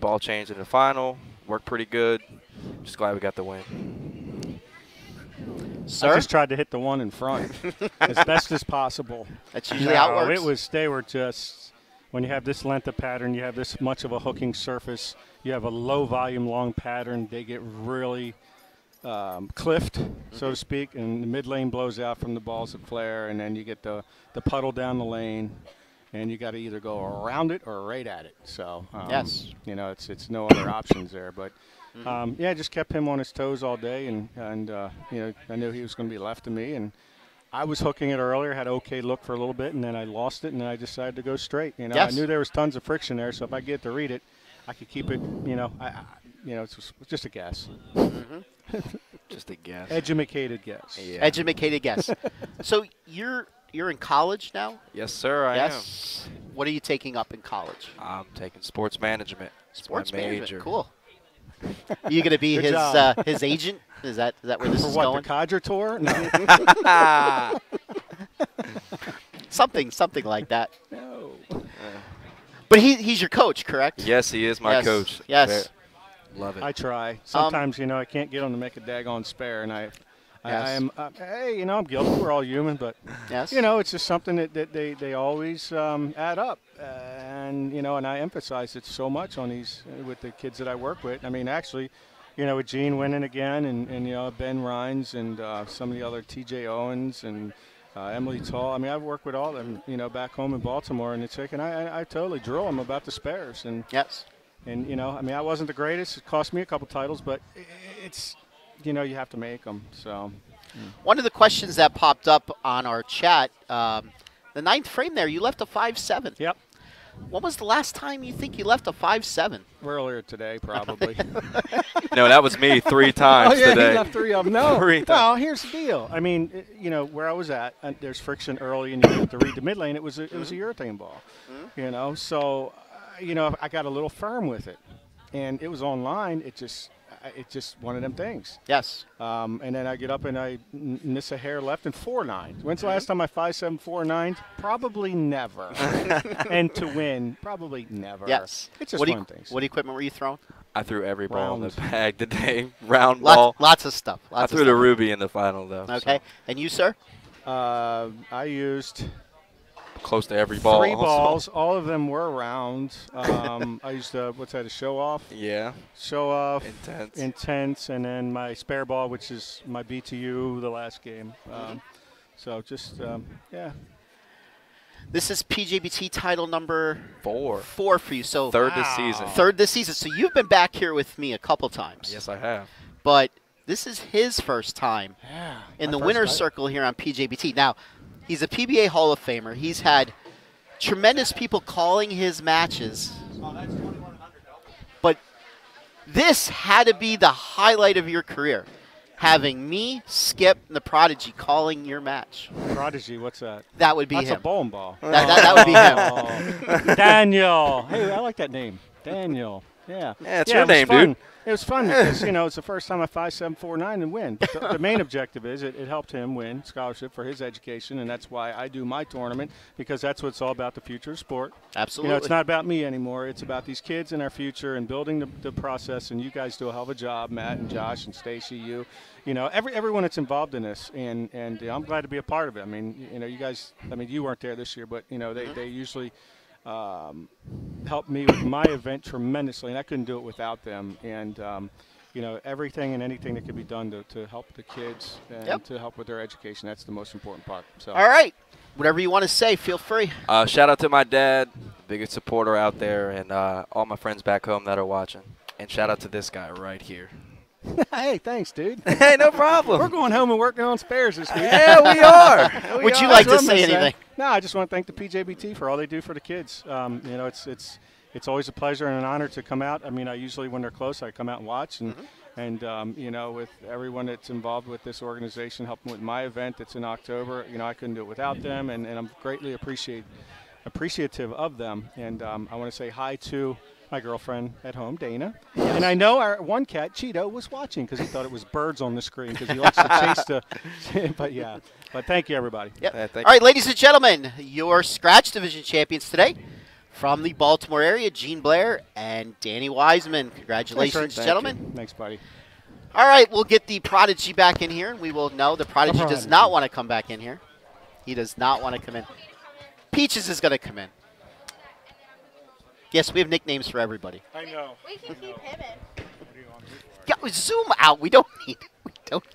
[SPEAKER 9] Ball changed in the final. Worked pretty good. Just glad we got the win.
[SPEAKER 1] Sir?
[SPEAKER 8] I just tried to hit the one in front as best as possible.
[SPEAKER 1] That's usually how it works.
[SPEAKER 8] They were just, when you have this length of pattern, you have this much of a hooking surface, you have a low volume long pattern, they get really cliffed, so to speak, and the mid lane blows out from the balls that flare, and then you get the puddle down the lane, and you got to either go around it or right at it. So
[SPEAKER 1] yes,
[SPEAKER 8] you know, it's no other options there. But yeah, I just kept him on his toes all day, and you know, I knew he was going to be left to me, and I was hooking it earlier, had an okay look for a little bit, and then I lost it, and then I decided to go straight. You know,
[SPEAKER 1] yes.
[SPEAKER 8] I knew there was tons of friction there, so if I get to read it, I could keep it. You know, you know, it's just a guess.
[SPEAKER 9] Just a guess.
[SPEAKER 8] Educated guess.
[SPEAKER 9] Yeah.
[SPEAKER 1] Educated guess. So you're in college now?
[SPEAKER 9] Yes, sir, I am.
[SPEAKER 1] What are you taking up in college?
[SPEAKER 9] I'm taking sports management.
[SPEAKER 1] Sports
[SPEAKER 9] my
[SPEAKER 1] management.
[SPEAKER 9] major.
[SPEAKER 1] Cool. Are you going to be his agent? Is that where this
[SPEAKER 8] For
[SPEAKER 1] is
[SPEAKER 8] what,
[SPEAKER 1] going?
[SPEAKER 8] the Codger tour? No.
[SPEAKER 1] something like that.
[SPEAKER 8] No.
[SPEAKER 1] But he's your coach, correct?
[SPEAKER 9] Yes, he is my
[SPEAKER 1] Yes.
[SPEAKER 9] coach.
[SPEAKER 1] Yes.
[SPEAKER 9] Love it.
[SPEAKER 8] I try. Sometimes, I can't get them to make a daggone spare, and I am. Hey, I'm guilty. We're all human, but
[SPEAKER 1] Yes.
[SPEAKER 8] it's just something that they always add up, and and I emphasize it so much on these with the kids that I work with. I mean, actually, with Gene winning again, and Ben Rhines and some of the other T.J. Owens and Emily Tall. I mean, I've worked with all of them, back home in Baltimore, and it's like, and I totally drill them about the spares, and
[SPEAKER 1] Yes.
[SPEAKER 8] and I mean, I wasn't the greatest. It cost me a couple titles, but it's you have to make them. So
[SPEAKER 1] One of the questions that popped up on our chat, the 9th frame there, you left a 5-7.
[SPEAKER 8] Yep.
[SPEAKER 1] When was the last time you think you left a 5-7?
[SPEAKER 8] Earlier today, probably.
[SPEAKER 9] No, that was me 3 times
[SPEAKER 8] Oh, yeah,
[SPEAKER 9] today.
[SPEAKER 8] he left 3 of them. No.
[SPEAKER 9] 3 times.
[SPEAKER 8] Well, here's the deal. I mean, where I was at, there's friction early, and you have to read the mid lane. It was a urethane ball, So, I got a little firm with it, and it was online. It's just one of them things.
[SPEAKER 1] Yes.
[SPEAKER 8] And then I get up and I miss a hair left and 4-9. When's the last time I 5-7 4-9? Probably never. And to win, probably never.
[SPEAKER 1] Yes.
[SPEAKER 8] It's just
[SPEAKER 1] What
[SPEAKER 8] one of them things.
[SPEAKER 1] What equipment were you throwing?
[SPEAKER 9] I threw every ball in the
[SPEAKER 8] Round.
[SPEAKER 9] bag today. Round ball.
[SPEAKER 1] Lots of stuff.
[SPEAKER 9] I
[SPEAKER 1] Lots
[SPEAKER 9] threw
[SPEAKER 1] of
[SPEAKER 9] the
[SPEAKER 1] stuff.
[SPEAKER 9] ruby in the final, though.
[SPEAKER 1] Okay. And you, sir?
[SPEAKER 8] I used
[SPEAKER 9] Close to every ball.
[SPEAKER 8] 3
[SPEAKER 9] also.
[SPEAKER 8] balls. All of them were round. I used a show off.
[SPEAKER 9] Yeah.
[SPEAKER 8] Show off.
[SPEAKER 9] Intense.
[SPEAKER 8] And then my spare ball, which is my BTU the last game. So just, yeah.
[SPEAKER 1] This is PJBT title number
[SPEAKER 9] 4.
[SPEAKER 1] 4 for you. So
[SPEAKER 9] Third this season.
[SPEAKER 1] Third this season. So you've been back here with me a couple times.
[SPEAKER 9] Yes, I have.
[SPEAKER 1] But this is his first time in the winner's circle here on PJBT. Now, he's a PBA Hall of Famer. He's had tremendous people calling his matches. But this had to be the highlight of your career, having me, Skip, and the Prodigy calling your match.
[SPEAKER 8] Prodigy, what's that?
[SPEAKER 1] That would be
[SPEAKER 8] That's
[SPEAKER 1] him.
[SPEAKER 8] a bowling ball.
[SPEAKER 1] That would be him.
[SPEAKER 8] Daniel. Hey, I like that name. Daniel. Yeah.
[SPEAKER 9] Yeah, it's your name,
[SPEAKER 8] fun.
[SPEAKER 9] dude.
[SPEAKER 8] It was fun because, it's the first time I 5-7 4-9 and win. But the main objective is it helped him win scholarship for his education, and that's why I do my tournament, because that's what it's all about, the future of sport.
[SPEAKER 1] Absolutely.
[SPEAKER 8] It's not about me anymore. It's about these kids and our future and building the process, and you guys do a hell of a job, Matt and Josh and Stacy, everyone that's involved in this, and I'm glad to be a part of it. I mean, you guys, you weren't there this year, but, they usually – helped me with my event tremendously, and I couldn't do it without them. And everything and anything that could be done to help the kids and to help with their education, that's the most important part. So,
[SPEAKER 1] all right, whatever you want to say, feel free.
[SPEAKER 9] Shout out to my dad, biggest supporter out there, and all my friends back home that are watching. And shout out to this guy right here.
[SPEAKER 8] Hey, thanks, dude.
[SPEAKER 9] Hey, no problem.
[SPEAKER 8] We're going home and working on spares this week.
[SPEAKER 9] Yeah, we are.
[SPEAKER 1] Would you like to say anything?
[SPEAKER 8] No, I just want to thank the PJBT for all they do for the kids. It's always a pleasure and an honor to come out. I mean, I usually, when they're close, I come out and watch. And with everyone that's involved with this organization, helping with my event that's in October, I couldn't do it without them. And I'm greatly appreciative of them. And I want to say hi to my girlfriend at home, Dana. Yes. And I know our one cat, Cheeto, was watching because he thought it was birds on the screen because he likes to chase the – but thank you, everybody.
[SPEAKER 1] Yep. All right, ladies and gentlemen, your Scratch Division champions today from the Baltimore area, Gene Blair and Danny Wiseman. Congratulations, gentlemen.
[SPEAKER 8] Thanks, buddy.
[SPEAKER 1] All right, we'll get the Prodigy back in here. We will know the Prodigy does not want to come back in here. He does not want to come in. Peaches is going to come in. Yes, we have nicknames for everybody.
[SPEAKER 8] I know.
[SPEAKER 7] We can keep him in.
[SPEAKER 1] Yeah, zoom out. We don't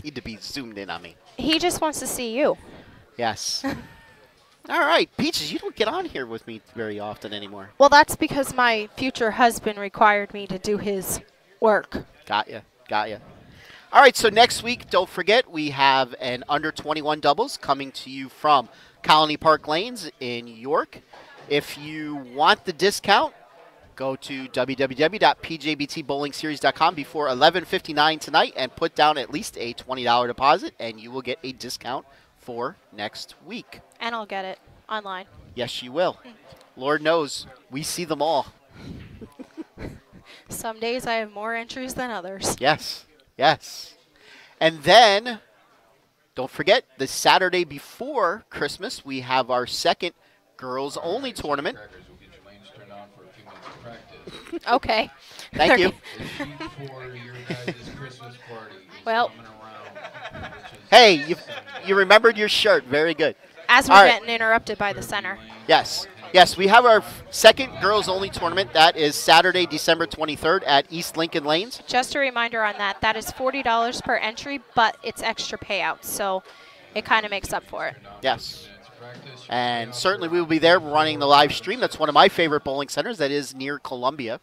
[SPEAKER 1] need to be zoomed in on me.
[SPEAKER 10] He just wants to see you.
[SPEAKER 1] Yes. All right, Peaches, you don't get on here with me very often anymore.
[SPEAKER 10] Well, that's because my future husband required me to do his work.
[SPEAKER 1] Got ya. All right, so next week, don't forget, we have an under 21 doubles coming to you from Colony Park Lanes in York. If you want the discount, go to www.pjbtbowlingseries.com before 11:59 tonight and put down at least a $20 deposit, and you will get a discount for next week.
[SPEAKER 10] And I'll get it online.
[SPEAKER 1] Yes, you will. Lord knows, we see them all.
[SPEAKER 10] Some days I have more entries than others.
[SPEAKER 1] Yes. And then, don't forget, the Saturday before Christmas, we have our second girls-only tournament.
[SPEAKER 10] Okay.
[SPEAKER 1] Thank you.
[SPEAKER 10] Well,
[SPEAKER 1] Hey, you remembered your shirt. Very good.
[SPEAKER 10] as we're
[SPEAKER 1] All right.
[SPEAKER 10] getting interrupted by the center.
[SPEAKER 1] Yes. Yes, we have our second girls-only tournament. That is Saturday, December 23rd at East Lincoln Lanes.
[SPEAKER 10] Just a reminder on that. That is $40 per entry, but it's extra payouts, so it kind of makes up for it.
[SPEAKER 1] Yes. And certainly we will be there running the live stream. That's one of my favorite bowling centers. That is near Columbia.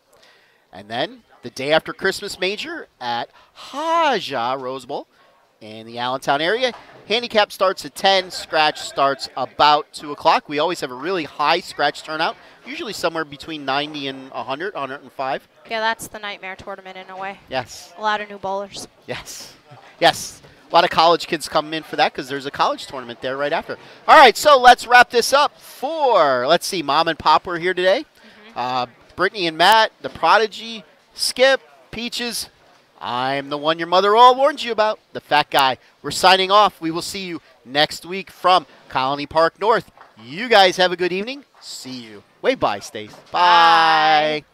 [SPEAKER 1] And then the day after Christmas Major at Haja Rose Bowl in the Allentown area. Handicap starts at 10. Scratch starts about 2 o'clock. We always have a really high scratch turnout, usually somewhere between 90 and 100, 105.
[SPEAKER 10] Yeah, that's the nightmare tournament in a way.
[SPEAKER 1] Yes.
[SPEAKER 10] A lot of new bowlers.
[SPEAKER 1] Yes. Yes. A lot of college kids come in for that because there's a college tournament there right after. All right, so let's wrap this up for, let's see, Mom and Pop were here today. Brittany and Matt, the Prodigy, Skip, Peaches. I'm the one your mother all warned you about, the fat guy. We're signing off. We will see you next week from Colony Park North. You guys have a good evening. See you. Wave bye, Stace. Bye.